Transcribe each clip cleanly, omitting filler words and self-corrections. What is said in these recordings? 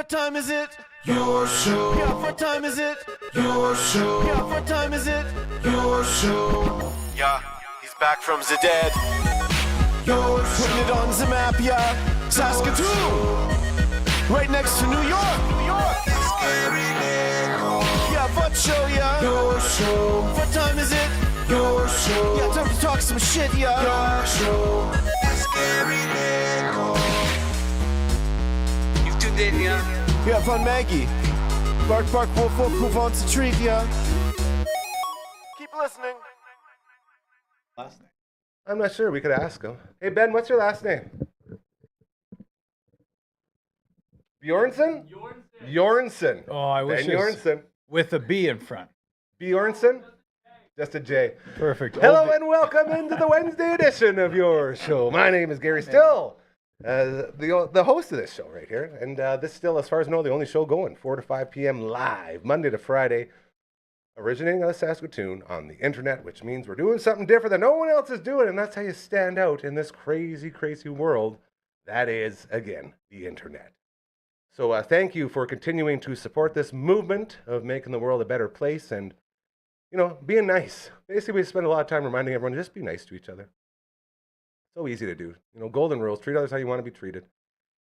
What time is it? Your show. Yeah, what time is it? Your show. Yeah, what time is it? Your show. Yeah, he's back from the dead. Your show. Putting it on the map, yeah. Saskatoon. Right next to New York. New York. Yeah, what show, yeah. Your show. What time is it? Your show. Yeah, time to talk some shit, yeah. Your show. You've tuned in, yeah. Yeah, von Maggie. Bark, bark, wolf, wolf, who wants a treat, yeah. Keep listening. Last name? I'm not sure. We could ask him. Hey, Ben, what's your last name? Bjornsson? Bjornsson. Oh, I wish Ben it was Bjornsson. with a B in front. Bjornsson? Just a J. Perfect. Hello and welcome into the Wednesday edition of Your Show. My name is Gary Still, the host of this show right here. And this is still, as far as I know, the only show going, 4 to 5 p.m. live, Monday to Friday, originating out of Saskatoon on the internet, which means we're doing something different that no one else is doing, and that's how you stand out in this crazy, crazy world. That is, again, the internet. So thank you for continuing to support this movement of making the world a better place and, you know, being nice. Basically, we spend a lot of time reminding everyone to just be nice to each other. So easy to do. You know, golden rules, treat others how you want to be treated.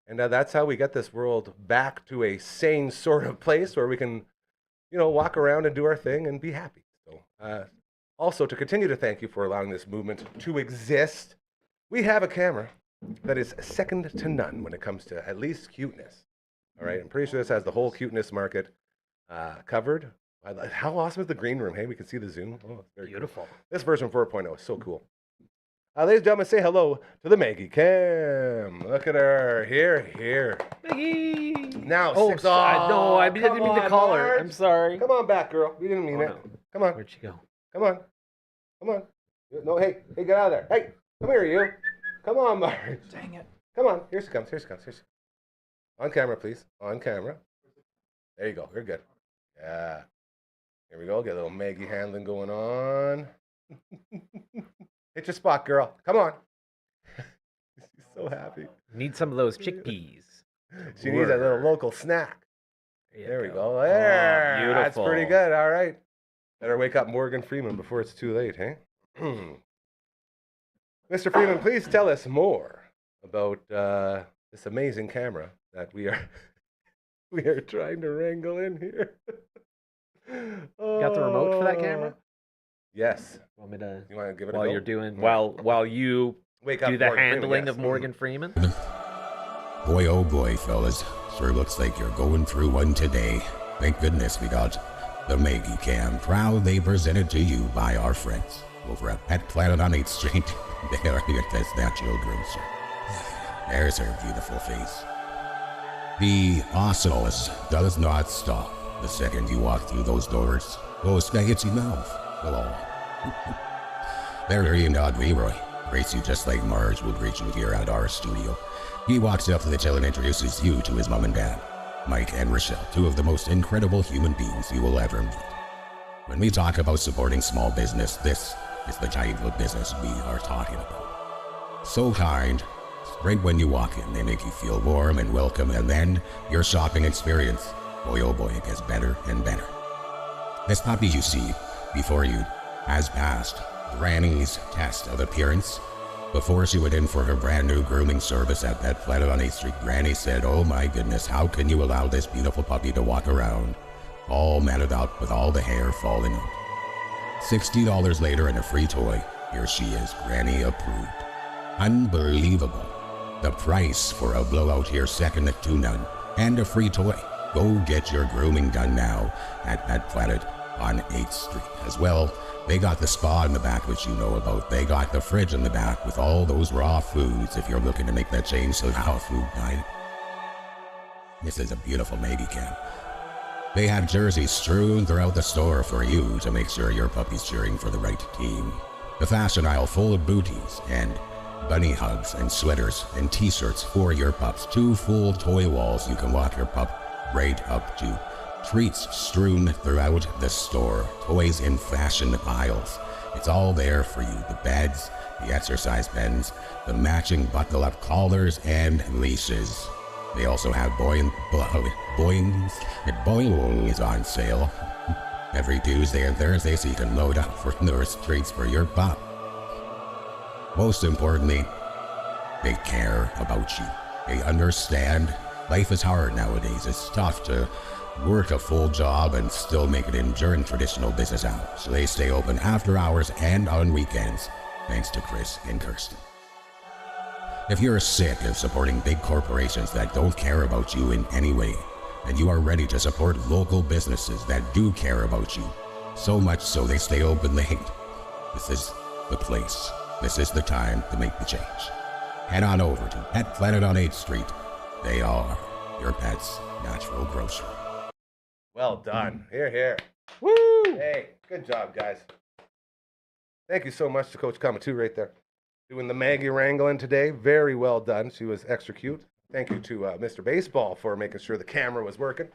And that's how we get this world back to a sane sort of place where we can, you know, walk around and do our thing and be happy. So, also, to continue to thank you for allowing this movement to exist, we have a camera that is second to none when it comes to at least cuteness. All right, I'm pretty sure this has the whole cuteness market covered. How awesome is the green room? Hey, we can see the zoom. Oh, it's very Beautiful. Cool. This version 4.0 is so cool. Ladies and gentlemen, say hello to the Maggie Cam. Look at her. Here. Maggie! Now, Oh, six. no, I didn't mean to call her. Marge. I'm sorry. Come on back, girl. We didn't mean it. No. Come on. Where'd she go? Come on. No, hey, get out of there. Hey, come here, you. Come on, Marge. Dang it. Come on. Here she comes. On camera, please. On camera. There you go. You're good. Yeah. Here we go. Get a little Maggie handling going on. Hit your spot, girl. Come on. She's so happy. Need some of those chickpeas. She needs a little local snack. There we go. There. Oh, That's beautiful. pretty good. All right. Better wake up Morgan Freeman before it's too late, hey? Mr. Freeman, please tell us more about this amazing camera that we are trying to wrangle in here. Got the remote for that camera? Yes. Want me to? You want to give it a While go? you're doing while you Wake up do the Morgan handling Freeman, of yes. Morgan Freeman. Boy, oh boy, fellas. Sure looks like you're going through one today. Thank goodness we got the Maggie Cam, proudly presented to you by our friends over at Pet Planet on 8th Street. They are your test natural grocer. There's her beautiful face. The awesomeness does not stop the second you walk through those doors. Those spaghetti mouth. Hello. Larry and Odd Leroy race you just like Marge would greet you here at our studio. He walks up to the till and introduces you to his mom and dad, Mike and Rochelle, two of the most incredible human beings you will ever meet. When we talk about supporting small business, this is the type of business we are talking about. So kind. Right when you walk in, they make you feel warm and welcome, and then your shopping experience, boy oh boy, it gets better and better. This puppy you see before you has passed Granny's test of appearance. Before she went in for her brand new grooming service at Pet Planet on 8th Street, Granny said, "Oh my goodness, how can you allow this beautiful puppy to walk around all matted out with all the hair falling out?" $60 later and a free toy, here she is, Granny approved. Unbelievable. The price for a blowout here second to none, and a free toy. Go get your grooming done now at Pet Planet on 8th Street. As well, they got the spa in the back, which you know about. They got the fridge in the back with all those raw foods if you're looking to make that change to the raw food diet. This is a beautiful Maggie Cam. They have jerseys strewn throughout the store for you to make sure your puppy's cheering for the right team. The fashion aisle full of booties and bunny hugs and sweaters and t-shirts for your pups. 2 full toy walls you can walk your pup right up to. Treats strewn throughout the store. Toys in fashion aisles. It's all there for you. The beds, the exercise pens, the matching buckle-up collars and leashes. They also have Boing is on sale. Every Tuesday and Thursday so you can load up for nurse treats for your pup. Most importantly, they care about you. They understand life is hard nowadays. It's tough to work a full job and still make it in during traditional business hours. So they stay open after hours and on weekends, thanks to Chris and Kirsten. If you're sick of supporting big corporations that don't care about you in any way, and you are ready to support local businesses that do care about you, so much so they stay open late, this is the place. This is the time to make the change. Head on over to Pet Planet on 8th Street. They are your pet's natural grocery. Well done. Here, here. Woo! Hey, good job, guys. Thank you so much to Coach Kamatu right there. Doing the Maggie wrangling today. Very well done. She was extra cute. Thank you to Mr. Baseball for making sure the camera was working.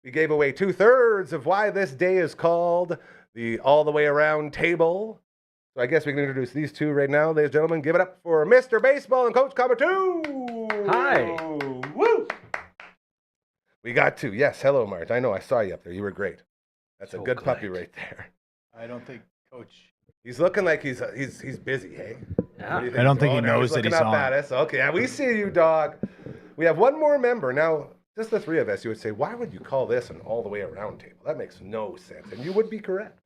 We gave away 2/3 of why this day is called the All the Way Around Table. So I guess we can introduce these two right now. Ladies and gentlemen, give it up for Mr. Baseball and Coach Kamatu. Hi. Woo! We got two. Yes, hello, Marge. I know, I saw you up there. You were great. That's a good puppy right there. I don't think Coach. He's looking like he's busy, hey? Yeah. What do you I don't think he now knows that looking he's up on. at us. Okay, yeah, we see you, dog. We have one more member. Now, just the three of us, you would say, why would you call this an all the way around table? That makes no sense. And you would be correct.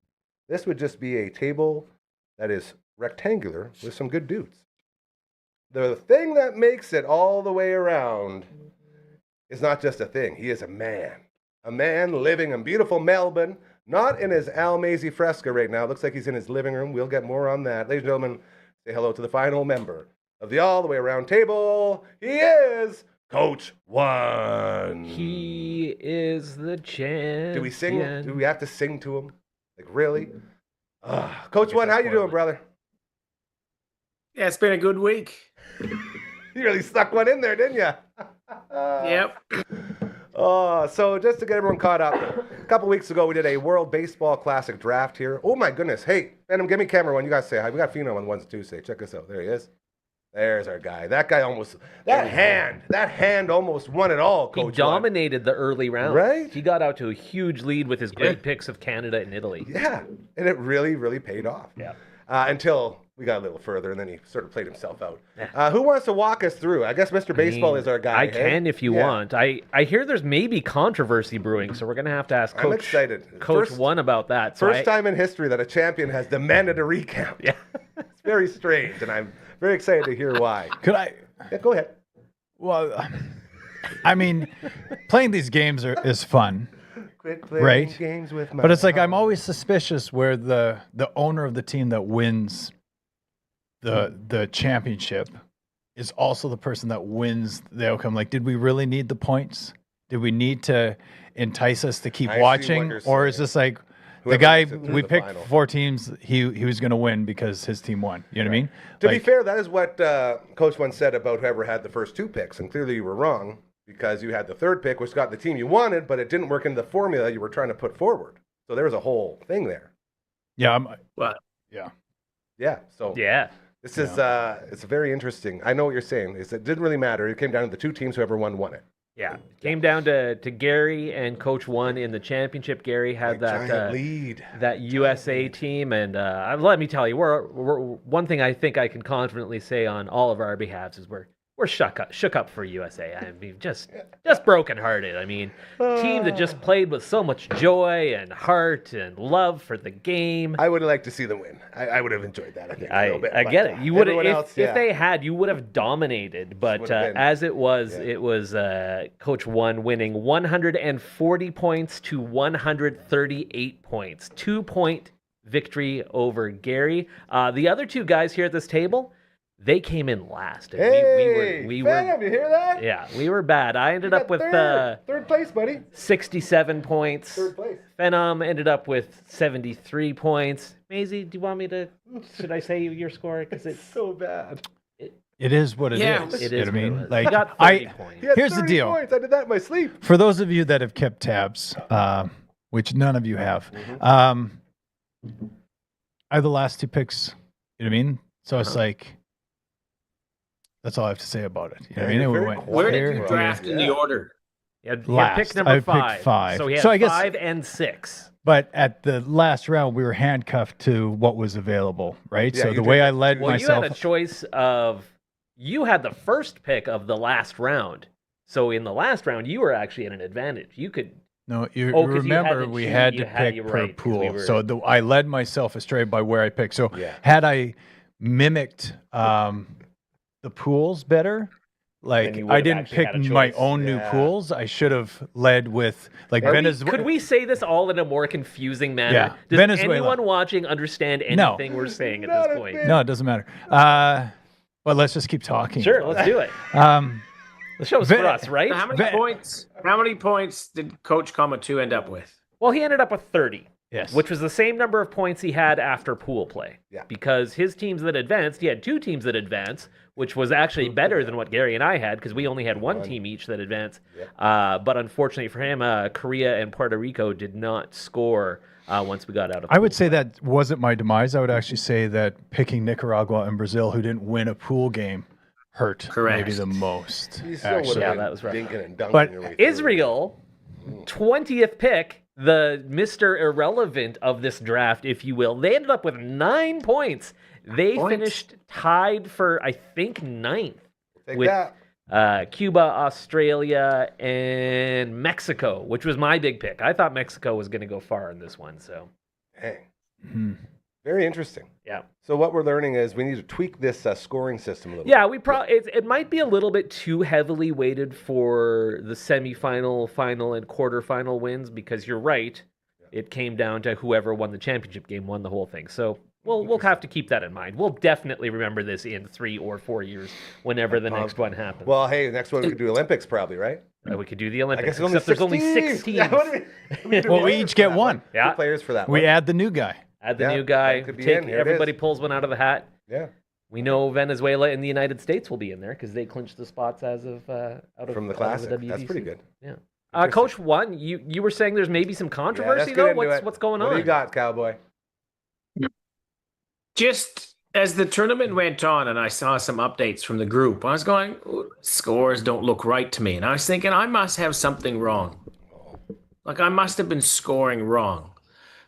This would just be a table that is rectangular with some good dudes. The thing that makes it all the way around is not just a thing. He is a man living in beautiful Melbourne, not in his Almazy Fresca right now. Looks like he's in his living room. We'll get more on that. Ladies and gentlemen, say hello to the final member of the all the way around table. He is Coach One. He is the champion. Do we sing? Do we have to sing to him? Like, really? Coach One, how you doing, brother? Yeah, it's been a good week. You really stuck one in there, didn't you? Yep. So just to get everyone caught up, a couple weeks ago we did a World Baseball Classic draft here. Oh my goodness! Hey, Venom, give me camera one. You guys say hi. We got Phenom on Wednesday, Tuesday. Check this out. There he is. There's our guy. That guy almost. That hand almost won it all. Coach He dominated the early round. Right? He got out to a huge lead with his great picks of Canada and Italy. Yeah, and it really, really paid off. Yeah. Until we got a little further, and then he sort of played himself out. Who wants to walk us through? I guess Mr. Baseball is our guy. I can if you want. I hear there's maybe controversy brewing, so we're going to have to ask I'm excited. Coach One about that. So First time in history that a champion has demanded a recount. Yeah. It's very strange, and I'm very excited to hear why. Could I? Yeah, go ahead. Well, I mean, playing these games is fun. Quit playing Right. games with my But it's like I'm always suspicious where the owner of the team that wins the championship is also the person that wins the outcome. Like, did we really need the points? Did we need to entice us to keep I see what watching, you're or is saying. this like Whoever the guy makes it through we the picked final. 4 teams? He was going to win because his team won. You know what I mean? To be Like, fair, that is what Coach once said about whoever had the first 2 picks, and clearly you were wrong because you had the 3rd pick, which got the team you wanted, but it didn't work into the formula you were trying to put forward. So there was a whole thing there. yeah, What? Yeah. So Yeah. this is it's very interesting. I know what you're saying. It didn't really matter. It came down to the 2 teams. Whoever won it. Yeah. Came down to Gary and Coach One in the championship. Gary had Giant that lead. that USA team, and let me tell you, we're one thing I think I can confidently say on all of our behalves is we're shook up for USA. I mean, just brokenhearted. I mean, team that just played with so much joy and heart and love for the game. I would have liked to see them win. I would have enjoyed that. I think a little bit. I but, get it. You would have everyone else, if they had, you would have dominated. But would've been. as it was, it was Coach One winning 140 points to 138 points, 2-point victory over Gary. The other 2 guys here at this table, they came in last. And Hey, we were Phantom, you hear that? yeah, we were bad. I ended up with third place, buddy. 67 points. 3rd place. Phenom ended up with 73 points. Maisie, do you want me to? Should I say your score? Because it's So bad. it is what it is. Yeah. It You is know what I what it mean? was. Like You got 30 points. He had Here's the 30 deal. Points. I did that in my sleep. For those of you that have kept tabs, which none of you have, I have the last 2 picks. You know what I mean? So it's like That's all I have to say about it. You know Yeah, what I mean? you're We very went quiet. Where here, did you here. draft in the order? He had Last. pick I number picked 5. 5. So he had So I guess- 5 and 6. But at the last round, we were handcuffed to what was available, right? Yeah, so you the way did. I led Well, myself. you had a choice of. You had the first pick of the last round. So in the last round, you were actually at an advantage. You could. No, you Oh, 'cause you had remember to we choose- had you to had- pick you're per right, 'cause we pool. were- So I led myself astray by where I picked. So Yeah. had I mimicked the pools better, like you I would've didn't actually pick had a my choice. own new Yeah. pools, I should have led with like Venezuela. Could we say this all in a more confusing manner? Yeah. Does Venezuela. anyone watching understand No. anything we're saying at Not this a point? bit. No, it doesn't matter. But let's just keep talking. Sure, let's do it. Um, The show's Ve- for us, right? So how many points did Coach Comma 2 end up with? Well, he ended up with 30. yes. Which was the same number of points he had after pool play. Yeah. Because his teams that advanced, he had 2 teams that advanced, which was actually better than what Gary and I had because we only had one team each that advanced. But unfortunately for him, Korea and Puerto Rico did not score once we got out of I pool would say play. that wasn't my demise. I would actually say that picking Nicaragua and Brazil, who didn't win a pool game, hurt Correct. maybe the most. You still would Actually. have Yeah, been that was rough. dinking and dunking But your way through. Israel, 20th pick, the Mr. Irrelevant of this draft, if you will. They ended up with 9 points. They Points. finished tied for, I think, 9th. Take with- that. Cuba, Australia, and Mexico, which was my big pick. I thought Mexico was going to go far in this one. So, Dang. Hmm. Very interesting. yeah. So what we're learning is we need to tweak this scoring system a little Yeah, bit. we probably it might be a little bit too heavily weighted for the semifinal, final, and quarterfinal wins because you're right. It came down to whoever won the championship game won the whole thing. So we'll have to keep that in mind. We'll definitely remember this in 3 or 4 years, whenever the next one happens. Well, hey, next one we could do Olympics probably, right? We could do the I Olympics. guess it's Except there's only 6 teams. Yeah, what do we Well, we each get one. Yeah. 2 players for that We one. add the new guy. Add the Yeah, new guy. that could be Take in. Here it everybody is. pulls one out of the hat. Yeah. We know Venezuela and the United States will be in there because they clinched the spots as of out of From the out classic. of That's WBC. pretty good. Yeah. Interesting. Coach one, you were saying there's maybe some Yeah, controversy let's get though. into it. What's going What on? do you got, Cowboy? Just as the tournament went on and I saw some updates from the group, I was going, "Ooh, scores don't look right to me." And I was thinking, I must have something wrong. Like, I must have been scoring wrong.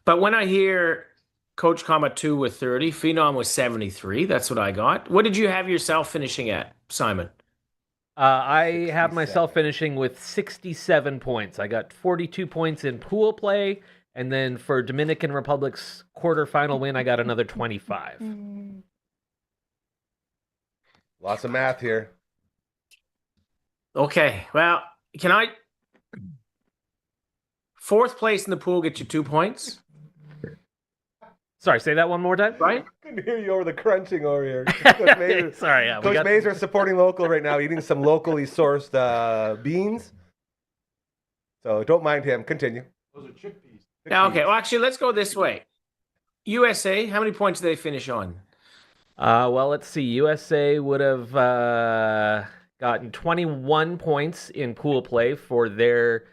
But when I hear Coach Comma 2 with 30, Phenom was 73, that's what I got. What did you have yourself finishing at, Simon? I have myself finishing with 67 points. I got 42 points in pool play, and then for Dominican Republic's quarterfinal win, I got another 25. Lots of math here. Okay, well, can I... 4th place in the pool gets you 2 points, Sorry, say that one more time. right? I can hear you over the crunching over here. Coach Mazer, Sorry, yeah, we Coach got Mazer supporting local right now, eating some locally sourced beans. So don't mind him. Continue. Those are chickpeas. Yeah, okay, well, actually, let's go this way. USA, how many points did they finish on? Well, let's see. USA would have gotten 21 points in pool play for their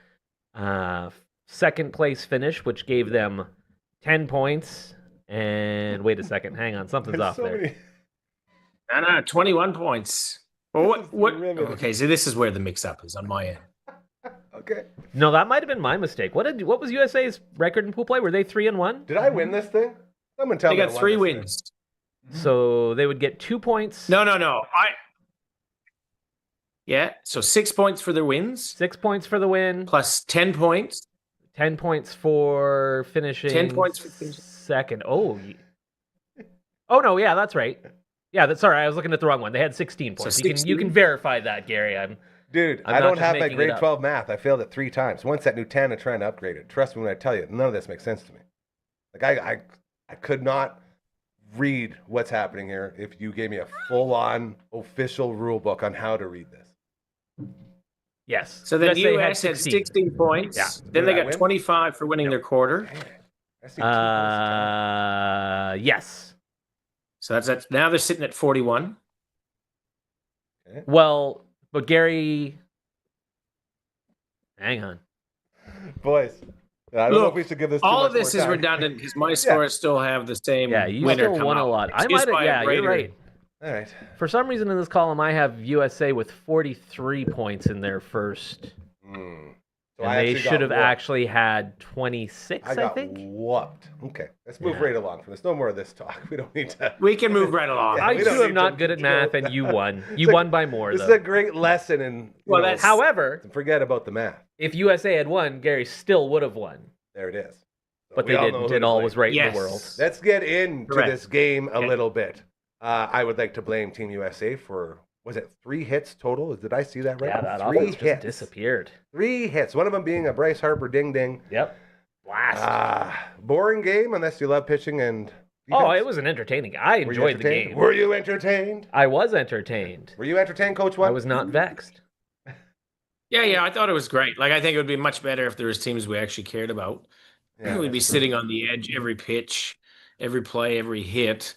second place finish, which gave them 10 points. And wait a second, hang on, something's There's off so there. many- No, 21 points. Well, This is what? riveting. Okay, so this is where the mix-up is on my end. Okay. No, that might have been my mistake. What was USA's record in pool play? Were they 3-1? Did I win this thing? Someone tell They me. got I won 3 this thing. wins. So they would get 2 points. No. Yeah, so 6 points for their wins, 6 points for the win. plus 10 points. 10 points for finishing 10 points for finishing. second. Oh, oh no, yeah, that's right. Yeah, that's sorry. I was looking at the wrong one. They had 16 So points. you 16? can verify that, Gary. Dude, I'm I not don't just have my making it grade up. 12 math. I failed it 3 times. Once at Newtown and trying to upgrade it. Trust me when I tell you, none of this makes sense to me. Like I could not read what's happening here if you gave me a full-on official rule book on how to read this. Yes. So then USA US had 16 points. Yeah. Then they Did I got win? 25 for winning their quarter. Dang it. I see 2 points. Yes. So that's now they're sitting at 41. Well, but Gary, hang on. Boys, I don't know Look, if we should give this too All much of this more is time. redundant because my scores still have the same Yeah, you winner still come won a out. lot. I It's might just have. by a Yeah, you're greater- right. All right. For some reason in this column, I have USA with 43 points in their first. So And they should have actually had 26, I think. Whooped. Okay, let's move right along from this. No more of this talk. We don't need to. We can move right along. Yeah, I we too don't am need not to good at control math, and that. you won. You won by more, This though. is a great lesson in. Well, that's- However, forget about the math. if USA had won, Gary still would have won. There it is. So But we they all know didn't. who It to all blame. was right in Yes. the world. Let's get into Correct. this game a Okay. little bit. I would like to blame Team USA for, was it 3 hits total? Did I see that right? Yeah, that 3 offense just hits. disappeared. 3 hits. One of them being a Bryce Harper ding-ding. Yep. Blast. Boring game unless you love pitching and Oh, defense. it was an entertaining. I Were you enjoyed the entertained? game. Were you entertained? I was entertained. Were you entertained, Coach One? I was not vexed. Yeah, I thought it was great. Like, I think it would be much better if there was teams we actually cared about. Yeah, We'd be that's sitting on the edge every pitch, every play, every hit.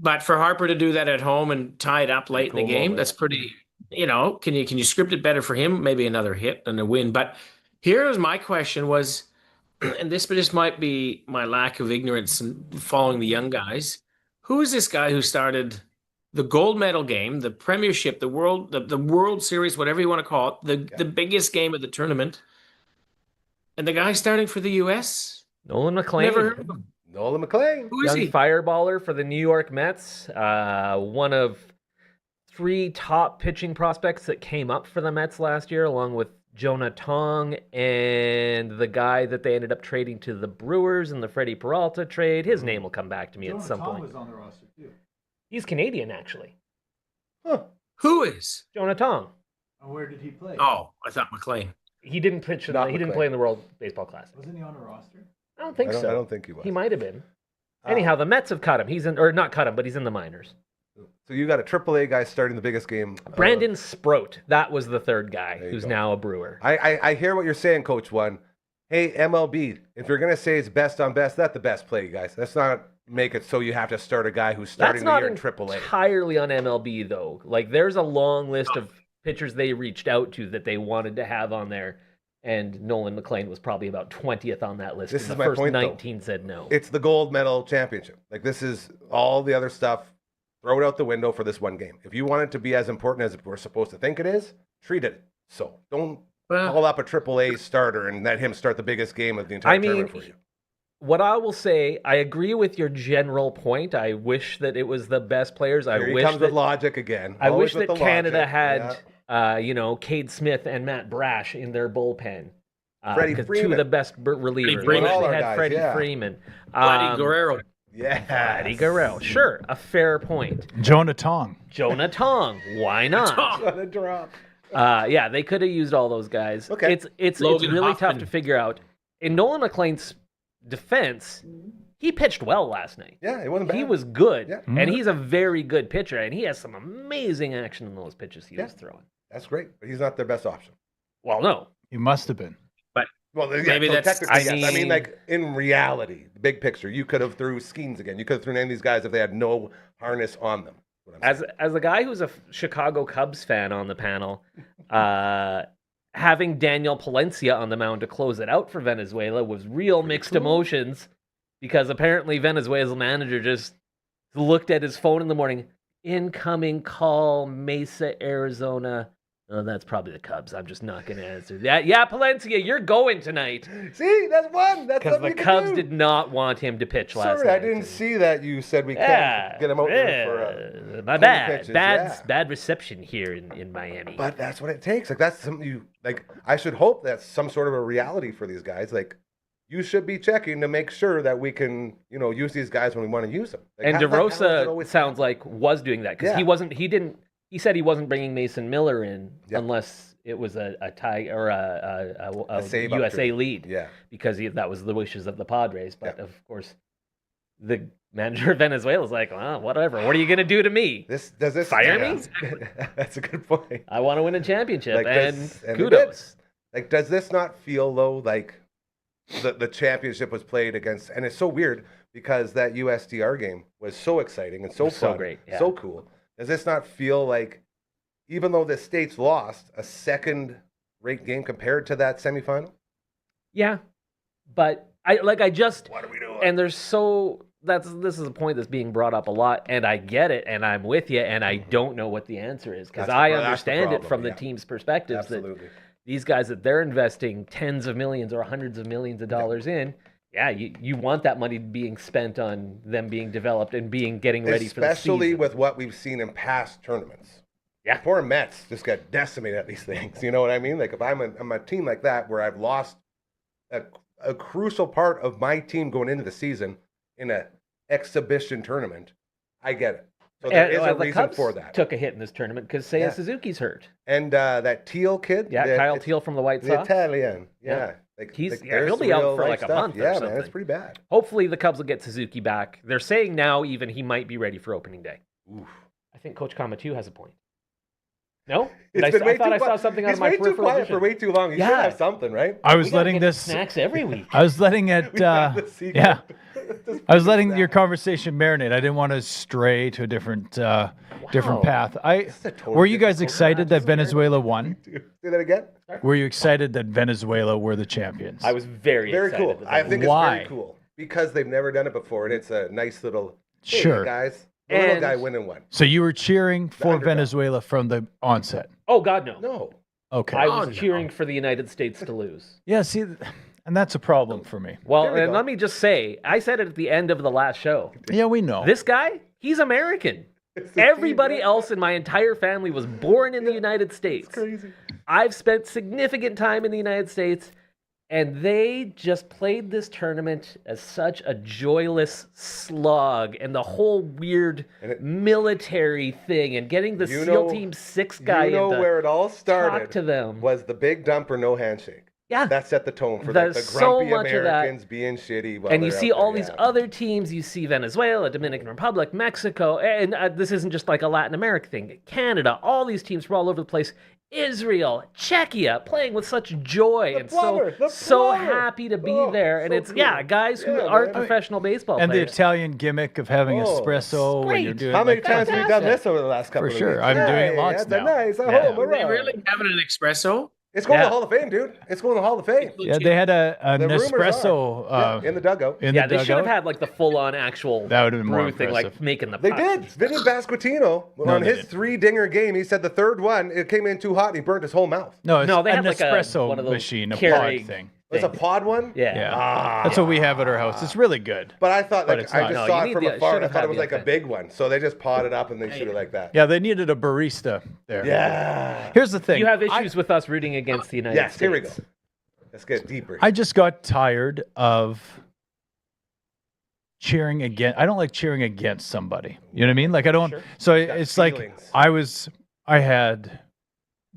But for Harper to do that at home and tie it up late in the Cool game, moment. that's pretty. Can you script it better for him? Maybe another hit and a win. But here was my question: was, and this just might be my lack of ignorance and following the young guys. Who is this guy who started the gold medal game, the Premiership, the World Series, whatever you want to call it, the biggest game of the tournament, and the guy starting for the U.S. Nolan McLean. Never heard of him. Nolan McLean. Who is Young he? fireballer for the New York Mets. One of 3 top pitching prospects that came up for the Mets last year, along with Jonah Tong and the guy that they ended up trading to the Brewers in the Freddie Peralta trade. His name will come back to me at some point. was on the roster too. He's Canadian, actually. Huh. Who is? Jonah Tong. Where did he play? Oh, I thought McLean. He didn't pitch. Not He didn't McLean. play in the World Baseball Classic. Wasn't he on a roster? I don't think so. I don't think he was. He might have been. Anyhow, the Mets have cut him. He's in, or not cut him, but he's in the minors. So you got a AAA guy starting the biggest game. Brandon Sproat. That was the third guy, There you who's go. now a Brewer. I hear what you're saying, Coach One. Hey, MLB, if you're going to say it's best on best, that's the best play, guys. Let's not make it so you have to start a guy who's starting That's the not year in AAA. entirely on MLB, though. Like, there's a long list of pitchers they reached out to that they wanted to have on there, and Nolan McLean was probably about 20th on that list. This and is the my first point, though. 19 said no. It's the gold medal championship. Like, this is all the other stuff. Throw it out the window for this one game. If you want it to be as important as we're supposed to think it is, treat it so. Don't call up a AAA starter and let him start the biggest game of the entire tournament for you. What I will say, I agree with your general point. I wish that it was the best players. Here he wish comes that with logic again. I Always wish with that the Canada logic. had, Cade Smith and Matt Brash in their bullpen. Freddie 'cause two Freeman. of the best relievers. Freeman. I wish All they our had guys, Freddie yeah. Freeman. Vladdy Guerrero. Yeah. Vladdy Guerrero. Sure, a fair point. Jonah Tong. Jonah Tong. Why not? On a drop. Yeah, they could have used all those guys. Okay. It's Logan really tough Hoffman. to figure out. In Nolan McLean's defense, he pitched well last night. Yeah, it wasn't bad. He was good, Yeah. and he's a very good pitcher, and he has some amazing action in those pitches he was throwing. That's great, but he's not their best option. Well, no, He must have been. Well, yeah, Maybe so that's- technically, yes. I mean, mean- like in reality, the big picture, you could have threw Skeens again. You could have thrown any of these guys if they had no harness on them. What I'm saying. as a guy who's a Chicago Cubs fan on the panel, having Daniel Palencia on the mound to close it out for Venezuela was real mixed emotions, because apparently Venezuela's manager just looked at his phone in the morning. Incoming call, Mesa, Arizona. Oh, that's probably the Cubs. I'm just not going to answer that. Yeah, Palencia, you're going tonight. See, that's one. That's Because something the you can Cubs do. did not want him to pitch last Sorry, night. I didn't see that. You said we Yeah, can't get him out there for my 20 bad. pitches, Bad, yeah. bad reception here in Miami. But that's what it takes. Like that's something you like. I should hope that's some sort of a reality for these guys. Like you should be checking to make sure that we can, use these guys when we want to use them. Like, And how the hell does it DeRosa always sounds happen? like was doing that because Yeah. he said he wasn't bringing Mason Miller in Yep. unless it was a tie or a save USA opportunity. lead. Yeah. Because that was the wishes of the Padres. But Yeah. of course, the manager of Venezuela is like, well, whatever. What are you going to do to me? Does this Fire me? That's a good point. I want to win a championship, Like and this- and it kudos. Like, does this not feel though like the championship was played against? And it's so weird because that USDR game was so exciting and so was so fun, great, yeah. so cool. Does this not feel like, even though the states lost, a second-rate game compared to that semifinal? Yeah, but I just What are we doing? and there's so this is a point that's being brought up a lot, and I get it, and I'm with you, and I don't know what the answer is because That's I the understand it problem, from the yeah. team's perspectives that Absolutely. these guys that they're investing tens of millions or hundreds of millions of dollars in. Yeah, you want that money being spent on them being developed and getting ready for the season. Especially with what we've seen in past tournaments. Yeah. Poor Mets just got decimated at these things. You know what I mean? Like if I'm a team like that where I've lost a crucial part of my team going into the season in an exhibition tournament, I get it. So there is a the reason Cubs for that. took a hit in this tournament because Seiya Suzuki's hurt. And that Teal kid, Kyle Teal from the White the Sox. Italian, Yeah. Like, He's there's he'll be some out real for life like a stuff. month or Yeah, something. man, it's pretty bad. Hopefully the Cubs will get Suzuki back. They're saying now even he might be ready for opening day. Oof. I think Coach Kamatu has a point. No? It's been way I thought too I saw quiet. something out He's of my way too peripheral quiet vision. for way too long. He should Yeah. have something, right? I was We gotta letting get this. snacks every week. I was letting it. We got the secret. Yeah. Just I was put letting it your down. conversation marinate. I didn't want to stray to a different different Wow. path. This is a totally Were you guys different excited that Venezuela won? Say that again. Were you excited that Venezuela were the champions? I was very Very excited. cool. that I that think was- it's Why? very cool because they've never done it before, and it's a nice little. Hey, Sure. guys. The little And- guy winning one. So you were cheering for underdog. Venezuela from the onset. Oh God, no. No. Okay. I was no. cheering for the United States to lose. Yeah, see, and that's a problem for me. Well, There we and go. let me just say, I said it at the end of the last show. Yeah, we know. This guy, he's American. Everybody else in my entire family was born in the United States. Crazy. I've spent significant time in the United States, and they just played this tournament as such a joyless slog, and the whole weird And it- military thing, and getting the You SEAL know- Team 6 guy You know in to where it all talk started to them. was the big dump or no handshake. Yeah. That set the tone for There's the so grumpy much of that. Americans being shitty. While And you they're see out all there, these yeah. other teams. You see Venezuela, Dominican Republic, Mexico, and this isn't just like a Latin America thing. Canada, all these teams from all over the place. Israel, Czechia, playing with such joy and plumber, the so plumber. happy to be Oh, there. And so it's cool. guys who Yeah, aren't man. professional baseball and the players. Italian gimmick of having Oh, espresso when you're great. doing How many like times have we done fantastic. this over the last couple For of sure. weeks? I'm doing it Hey, lots that's now. nice. At Yeah. home, Are they around. really having an espresso? It's going to Yeah. the Hall of Fame, dude. It's going to the Hall of Fame. Yeah, they had an The rumors espresso are. Yeah, in the dugout. in Yeah, the they should have dugout. had like the full-on actual That would've been more brew thing, like impressive. making the They puck. did. Vinny Basquitino, on they his didn't. 3-dinger game, he said the third one, it came in too hot and he burnt his whole mouth. No, it's No, they an had like espresso one of those machine, a Keurig pod thing. It's a things. pod one? Yeah. Yeah, Ah. that's what we have at our house. It's really good. But I thought, But like, it's I not. just No, saw you it need from the- afar and I should have thought had it was the like a event. big one. So they just potted up and they shoot it like that. Yeah, they needed a barista there. Yeah. Here's the thing. You have issues with us rooting against the United Yes, States. here we go. Let's get deeper. I just got tired of cheering against. I don't like cheering against somebody. You know what I mean? Like I don't. Sure. So got it's like feelings. I had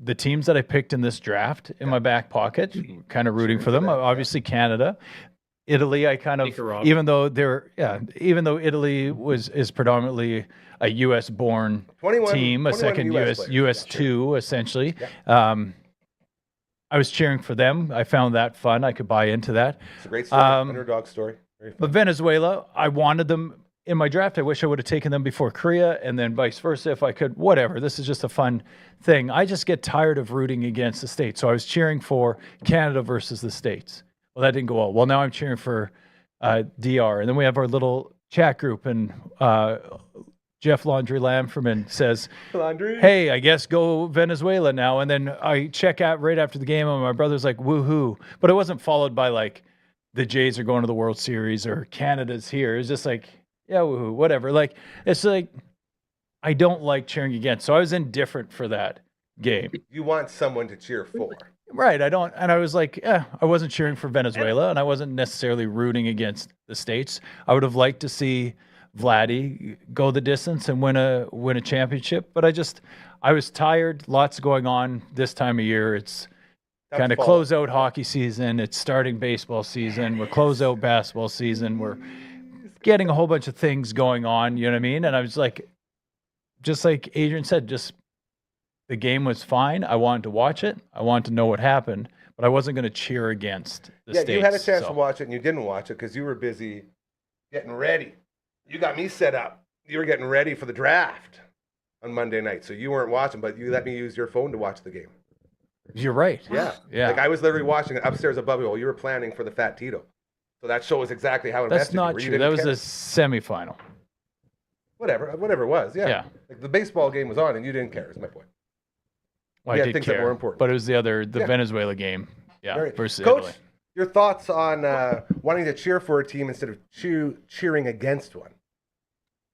the teams that I picked in this draft in my back pocket, kind of rooting for them. Obviously Canada, Italy. I kind of, Nicaragua. even though Italy is predominantly a U.S. born 21 team, a 21 second US U.S. players. U.S. Yeah, sure. two essentially. I was cheering for them. I found that fun. I could buy into that. It's a great story. Um, Underdog story. Very fun. But Venezuela, I wanted them in my draft. I wish I would have taken them before Korea and then vice versa if I could. Whatever. This is just a fun thing. I just get tired of rooting against the States. So I was cheering for Canada versus the States. Well, that didn't go well. Well, now I'm cheering for DR. And then we have our little chat group, and Jeff Laundry Lamferman says, Laundry. hey, I guess go Venezuela now. And then I check out right after the game, and my brother's like, woohoo. But it wasn't followed by like, the Jays are going to the World Series or Canada's here. It's just like, yeah, woohoo, whatever. Like, it's like, I don't like cheering against. So I was indifferent for that game. You want someone to cheer for. Right. I don't. And I was like, I wasn't cheering for Venezuela, and I wasn't necessarily rooting against the States. I would have liked to see Vladdy go the distance and win a championship. But I was tired. Lots going on this time of year. It's kind of fall. close out hockey season. It's starting baseball season. We're close out basketball season. We're getting a whole bunch of things going on. You know what I mean? And I was like, just like Adrian said, the game was fine. I wanted to watch it. I wanted to know what happened, but I wasn't going to cheer against the States. You had a chance so. to watch it and you didn't watch it because you were busy getting ready. You got me set up. You were getting ready for the draft on Monday night. So you weren't watching, but you let me use your phone to watch the game. You're right. Yeah. Yeah. Like I was literally watching it upstairs above you while you were planning for the Fat Tito. So that shows exactly how That's invested you not were. You true. didn't That was care. a semifinal. Whatever it was. Yeah. Yeah. Like the baseball game was on and you didn't care. Is my point. Well, You I had did things that care, were important. but it was the Yeah. Venezuela game. Yeah, Very- versus Coach, Italy. your thoughts on wanting to cheer for a team instead of cheering against one?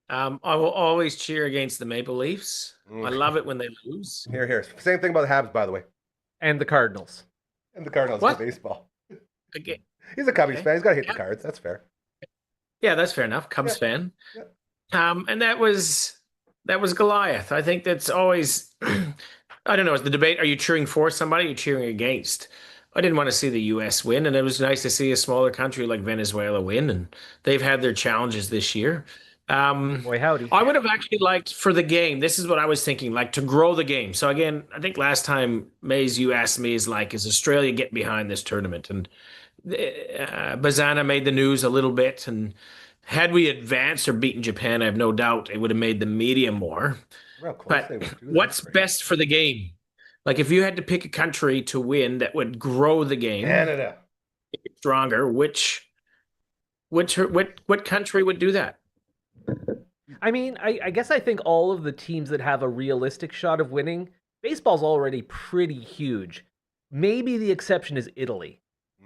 I will always cheer against the Maple Leafs. Mm. I love it when they lose. Here. Same thing about the Habs, by the way. And the Cardinals. And the Cardinals What? for baseball. Okay. He's a Cubbies Okay. fan. He's got to hit the Yeah. cards. That's fair. Yeah, that's fair enough. Cubs fan. Yeah. And that was Goliath. I think that's always I don't know, is the debate, are you cheering for somebody or are you cheering against? I didn't want to see the US win, and it was nice to see a smaller country like Venezuela win, and they've had their challenges this year. Boy, howdy. I would have actually liked for the game. This is what I was thinking, like to grow the game. So again, I think last time, Mays, you asked me, is Australia get behind this tournament? And Bazana made the news a little bit. And had we advanced or beaten Japan, I have no doubt it would have made the media more. Well, close But they were, too. what's best for the game? Like if you had to pick a country to win that would grow the game, Canada. make it stronger, what country would do that? I mean, I guess I think all of the teams that have a realistic shot of winning, baseball's already pretty huge. Maybe the exception is Italy.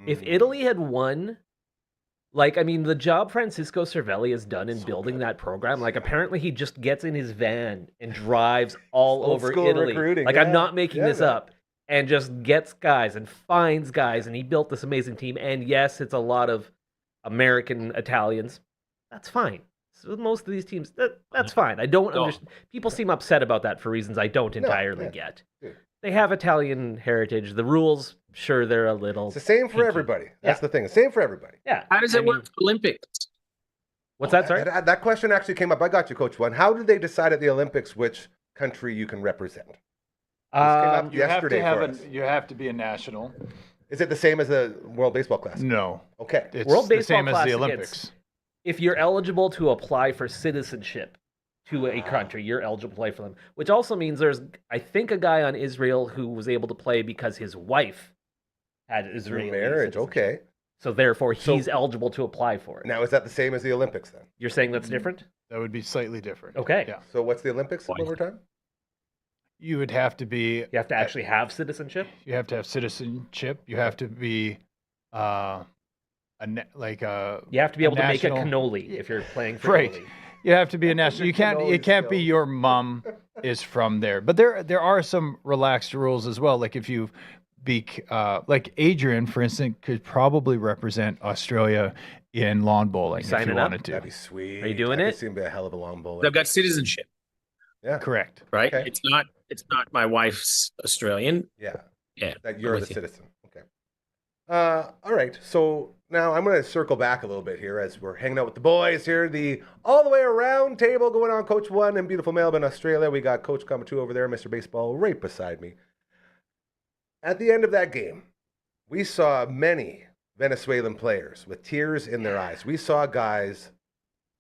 If Italy had won, the job Francisco Cervelli has done in building that program, apparently he just gets in his van and drives all Old over school Italy. recruiting, I'm yeah. not making Yeah, this man. up. And just gets guys and finds guys, and he built this amazing team. And yes, it's a lot of American Italians. That's fine. So most of these teams, that's fine. I don't understand. People seem upset about that for reasons I don't entirely get. Dude. They have Italian heritage. The rules, sure, they're a little. It's the same for pinky. everybody. That's Yeah. the thing. It's the same for everybody. Yeah. How does I it work mean, for Olympics? What's that? Sorry. That question actually came up. I got you, Coach One. How did they decide at the Olympics which country you can represent? This came up yesterday for us. You have to be a national. Is it the same as the World Baseball Classic? No, Okay. it's World the Baseball same as the Classic, Olympics. If you're eligible to apply for citizenship to a country, you're eligible to play for them. Which also means there's, I think, a guy on Israel who was able to play because his wife had Through Israeli marriage. citizenship. Okay. So therefore, he's eligible to apply for it. Now, is that the same as the Olympics then? You're saying that's different? That would be slightly different. Okay. Yeah. So what's the Olympics Why? over time? You would have to be. You have to actually have citizenship. You have to have citizenship. You have to be, You have to be a able to make a national- cannoli if you're playing for Right. Italy. You have to be a national. You can't. Cannoli It can't be still. your mom is from there. But there are some relaxed rules as well. Like if you be like Adrian, for instance, could probably represent Australia in lawn bowling if Signing you up? wanted to. That'd be sweet. Are you doing I it? could see him be a hell of a long bowler. They've got citizenship, Yeah. Correct. right? Okay. It's not my wife's Australian. Yeah. Yeah. That you're I'm the with you. citizen. Okay. All right. So now I'm going to circle back a little bit here as we're hanging out with the boys here. The all the way around table going on. Coach One in beautiful Melbourne, Australia. We got Coach Two over there, Mr. Baseball, right beside me. At the end of that game, we saw many Venezuelan players with tears in their eyes. We saw guys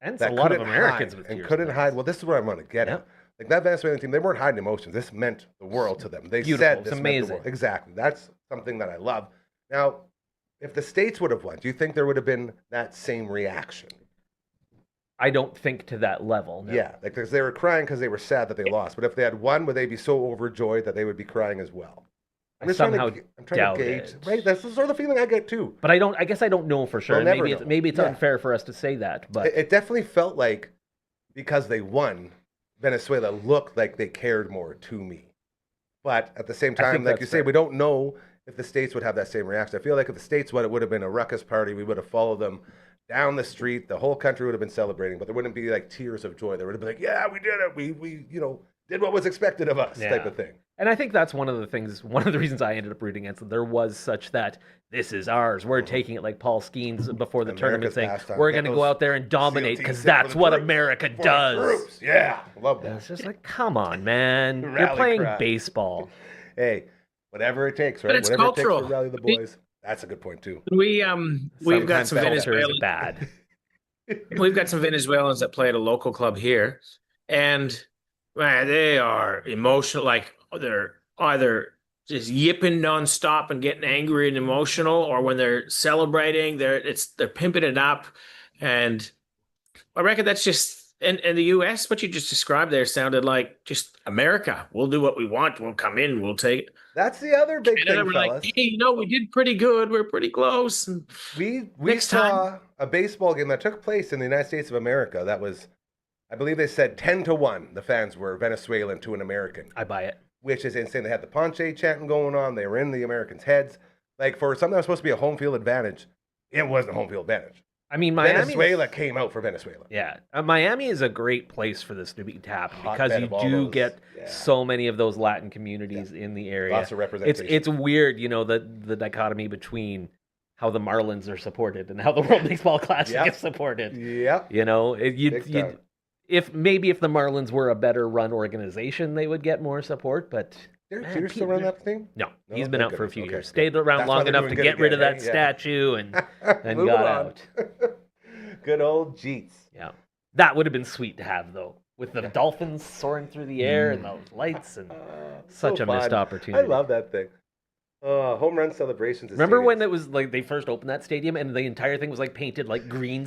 And that a lot of couldn't Americans hide with and tears couldn't in their hide. eyes. Well, this is what I'm going to get Yeah. at. Like that Venezuelan team, they weren't hiding emotions. This meant the world to them. They Beautiful. said It's this meant the amazing. world. Exactly. That's something that I love. Now, if the States would have won, do you think there would have been that same reaction? I don't think to that level. No. Yeah, like because they were crying because they were sad that they lost. But if they had won, would they be so overjoyed that they would be crying as well? I somehow I'm trying doubt to gauge, it. right? That's the sort of feeling I get too. But I guess I don't know for sure. We'll And never maybe know. maybe it's Yeah. unfair for us to say that. But It definitely felt like because they won, Venezuela looked like they cared more to me. But at the same I time, think like you that's say, fair. we don't know if the States would have that same reaction. I feel like if the States won, it would have been a ruckus party. We would have followed them down the street. The whole country would have been celebrating, but there wouldn't be like tears of joy. There would have been like, yeah, we did it. We did what was expected of us, type Yeah. of thing. And I think that's one of the reasons I ended up rooting against them. There was such that this is ours. We're taking it like Paul Skeens before the America's tournament saying, pastime. we're Get going to those go out there and dominate SEAL because teams that's for the what troops. America For the does. troops. Yeah, love And that. it's just like, come on, man. You're Rally playing cry. baseball. Hey, whatever it takes, right? But it's Whatever cultural. it takes to rally the I think- boys. That's a good point too. We've got Sometimes some culture is Venezuelans. bad. We've got some Venezuelans that play at a local club here, and man, they are emotional. Like they're either just yipping nonstop and getting angry and emotional, or when they're celebrating, they're pimping it up. And I reckon that's just in the US, what you just described there sounded like just America. We'll do what we want. We'll come in. We'll take it. That's the other big And then thing, we're fellas. like, hey, we did pretty good. We're pretty close. And We Next saw a baseball game that took place in the United States of America that was, I believe they said 10-1. The fans were Venezuelan to an American, I buy it. which is insane. They had the Ponche chanting going on. They were in the Americans' heads. Like, for something that was supposed to be a home field advantage, it wasn't a home field advantage. I mean, Miami. Venezuela came out for Venezuela. Yeah, Miami is a great place for this to be happen because Hotbed you of all do those- get yeah. so many of those Latin communities in the area. Lots of representation. It's weird, the dichotomy between how the Marlins are supported and how the World Baseball Classic Yep. is supported. Yep. You know, Big time. if the Marlins were a better run organization, they would get more support. But Derek man, Jeter still run that thing? no, No? he's been Thank out for a goodness. few Okay, years. good. Stayed around That's why long they're enough to doing get good rid of again, that eh? Yeah. statue and Moving got on. out. Good old Jeets. Yeah, that would have been sweet to have though, with the dolphins soaring through the air and those lights and such So a missed fun. opportunity. I love that thing. Home run celebrations. at Remember when stadiums. it was like they first opened that stadium and the entire thing was like painted like green,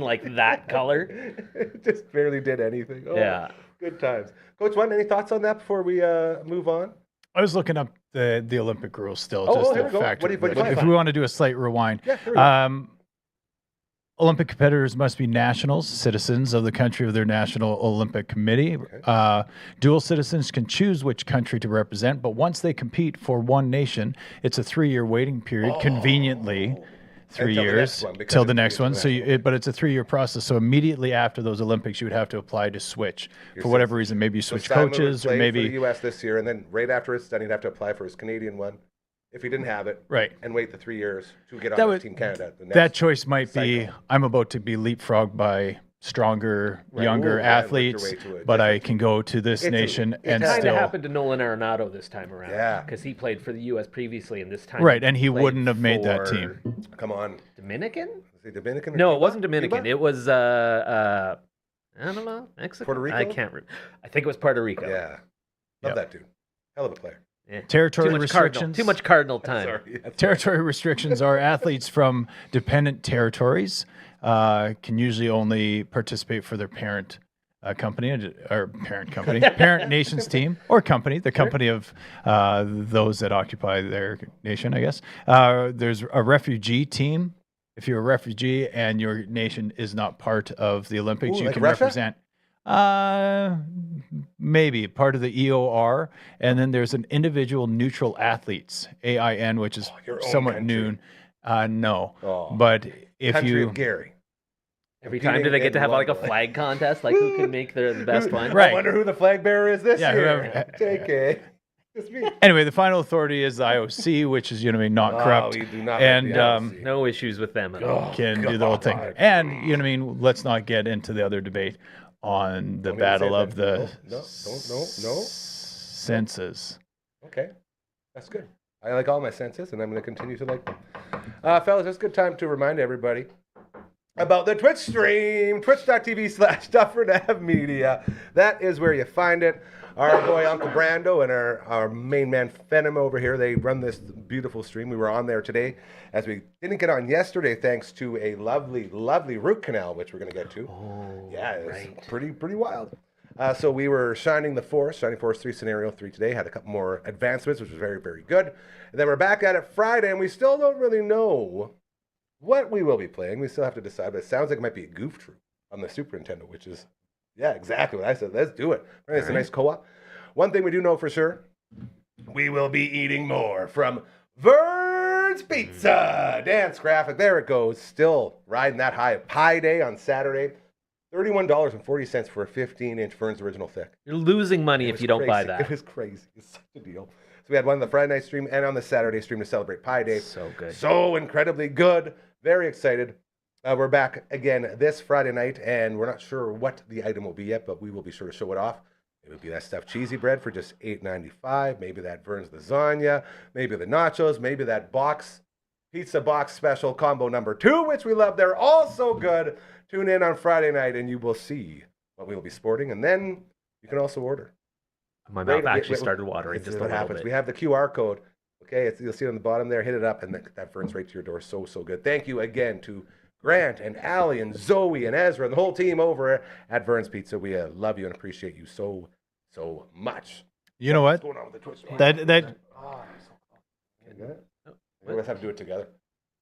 like that color? It just barely did anything. Oh, Yeah. Good times. Coach One, any thoughts on that before we move on? I was looking up the Olympic rules still, Oh, just here to we go. factor. What do you if find? we want to do a slight rewind, Yeah, here we go. Olympic competitors must be nationals, citizens of the country of their national Olympic committee. Dual citizens can choose which country to represent, but once they compete for one nation, it's a 3-year waiting period. Conveniently, 3 Until the years next one, because till the it's next one. the So, next but it's a 3-year process. So immediately after those Olympics, you would have to apply to switch for whatever reason. Maybe you So switch Simon would coaches, or play maybe for the U.S. this year, and then right after it's done, he'd have to apply for his Canadian one if he didn't have it, right. and wait the 3 years to get on That with would- Team Canada. The next That choice might be cycle. I'm about to be leapfrogged by stronger, Right. younger Ooh, yeah, worked your athletes, way to a but I different- can go to this It's a- nation it and kinda Kind of still happened to Nolan Arenado this time around. Yeah. Because he played for the U.S. previously, and this time right, and he played wouldn't have made that for team. Come on. Dominican? Is it Dominican? or No, it Cuba? wasn't Dominican. Cuba? It was I don't know, Mexico. Puerto Rico? I can't. I think it was Puerto Rico. Yeah. Love Yep. that dude. Hell of a player. Yeah. Territory Too much restrictions. Too much Cardinal time. Sorry. Territory restrictions are athletes from dependent territories can usually only participate for their parent company or parent nation's team or company, the company of those that occupy their nation, I guess. There's a refugee team. If you're a refugee and your nation is not part of the Olympics, Ooh, you like can Russia? represent. Maybe part of the EOR, and then there's an individual neutral athletes AIN, which is your own somewhat country. new. No, Oh. but if Country you of Gary. Every time do they get to have like a flag contest, like who can make the best one? Right. I wonder who the flag bearer is this Yeah, year. whoever- JK. It's me. anyway, the final authority is the IOC, which is not corrupt, Oh, we do not like and the IOC. No issues with them at all. can do the whole thing. God. And let's not get into the other debate on the Don't even battle say of that. the No. senses. Okay. That's good. I like all my senses, and I'm going to continue to like them. Fellas, it's a good time to remind everybody about the Twitch stream, twitch.tv/Dufferin Ave Media. That is where you find it. Our boy Uncle Brando and our main man Phenom over here, they run this beautiful stream. We were on there today, as we didn't get on yesterday, thanks to a lovely, lovely root canal, which we're going to get to. Oh, Yeah, it's right. pretty wild. So we were Shining Force 3 Scenario 3 today, had a couple more advancements, which was very, very good. And then we're back at it Friday, and we still don't really know what we will be playing. We still have to decide, but it sounds like it might be a Goof Troop on the Super Nintendo, which is, yeah, exactly what I said. Let's do it. Right, it's a nice co-op. One thing we do know for sure, we will be eating more from Vern's Pizza. Dance graphic, there it goes. Still riding that high. Pie Day on Saturday. $31.40 for a 15-inch Vern's Original Thick. You're losing money It if was you don't buy crazy. that. It was crazy. It's such a deal. So we had one on the Friday night stream and on the Saturday stream to celebrate Pie Day. So good. So incredibly good. Very excited. We're back again this Friday night, and we're not sure what the item will be yet, but we will be sure to show it off. It would be that stuffed cheesy bread for just $8.95. Maybe that Vern's lasagna. Maybe the nachos. Maybe that pizza box special combo number 2, which we love. They're all so good. Tune in on Friday night, and you will see what we will be sporting, and then you can also order. My Right, mouth actually started watering this just is a what little happens. bit. We have the QR code. Okay, you'll see it on the bottom there. Hit it up, and that burns right to your door. So good. Thank you again to Grant and Allie and Zoe and Ezra and the whole team over at Vern's Pizza. We love you and appreciate you so much. You know what? What's going on with the Twitch? That We always have to do it together.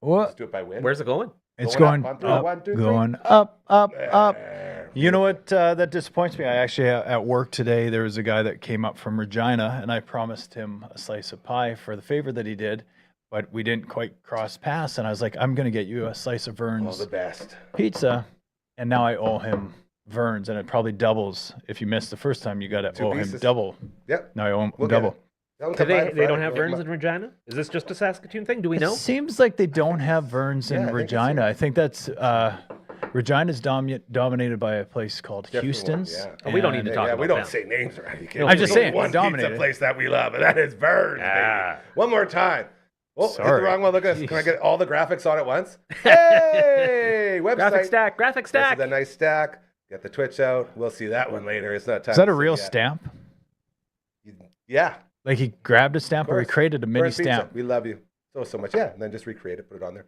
what? Let's do it by win. Where's it going? It's Going going up, on three. up, 1, 2, 3. going up. There. You know what? That disappoints me. I actually at work today. There was a guy that came up from Regina, and I promised him a slice of pie for the favor that he did, but we didn't quite cross paths. And I was like, I'm going to get you a slice of All Vern's the best. pizza, and now I owe him Vern's, and it probably doubles. If you missed the first time, you got to 2 owe pieces. him double. Yep. Now I owe him We'll get double. it. Tell them Do to buy it they don't Friday. have Vern's in Regina? Is this just a Saskatoon thing? Do we It know? seems like they don't have Vern's Yeah, I in think it's Regina. here. I think that's Regina's dominated by a place called Different one, Houston's. yeah. Oh, we don't need and- to talk Yeah, about we don't them. say names or anything. No, I'm just There's saying, one dominated. pizza place that we love, and that is Vern's. baby. Ah. One more time. Oh, hit the Sorry. wrong one. Look at this. Can I get all the graphics on at once? Hey, website. Graphic stack, graphic This stack. is a nice stack. Get the Twitch out. We'll see that one later. It's not time. Is that to a see real yet. stamp? Yeah. Like he grabbed a stamp or he course. created a mini Vern's Pizza. stamp? We love you so much. Yeah, and then just recreate it, put it on there.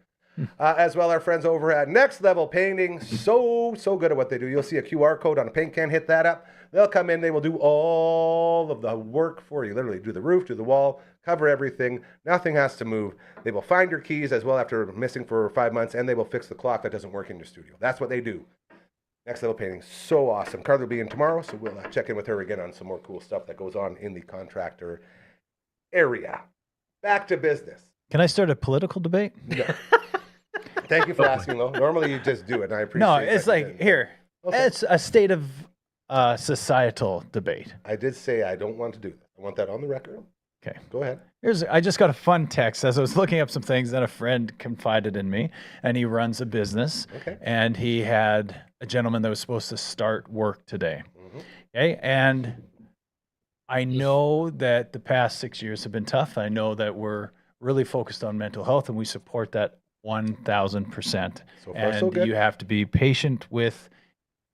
As well, our friends over at Next Level Painting, so good at what they do. You'll see a QR code on a paint can. Hit that up. They'll come in. They will do all of the work for you. Literally do the roof, do the wall, cover everything. Nothing has to move. They will find your keys as well after missing for 5 months, and they will fix the clock that doesn't work in your studio. That's what they do. Next Level Painting, so awesome. Carly will be in tomorrow, so we'll check in with her again on some more cool stuff that goes on in the contractor area. Back to business. Can I start a political debate? Thank you for asking, though. Normally you just do it, and I appreciate No, it. it's like here. Okay. It's a state of societal debate. I did say I don't want to do that. I want that on the record. Okay. Go ahead. I just got a fun text as I was looking up some things that a friend confided in me, and he runs a business. Okay. And he had a gentleman that was supposed to start work today. Mhm. Okay, and I know that the past 6 years have been tough. I know that we're really focused on mental health, and we support that 1,000%. So far, And so good. you have to be patient with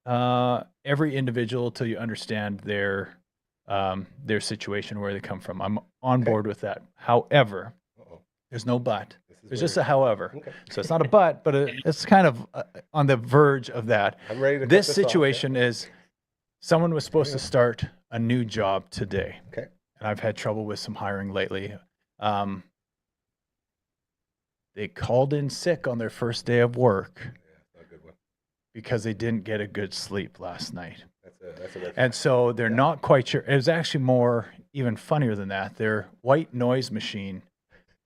every individual till you understand their situation, where they come from. I'm on board with that. However, Uh-oh. there's no but. This is There's just very- a however. Okay. So it's not a but, but it's kind of on the verge of that. I'm ready to cut This this off, yeah. situation is someone was supposed to start a new job today. Okay. And I've had trouble with some hiring lately. They called in sick on their first day of work Yeah, not a good one. because they didn't get a good sleep last night. That's a red And so they're not quite sure. It was actually more, even funnier than that. Their white noise machine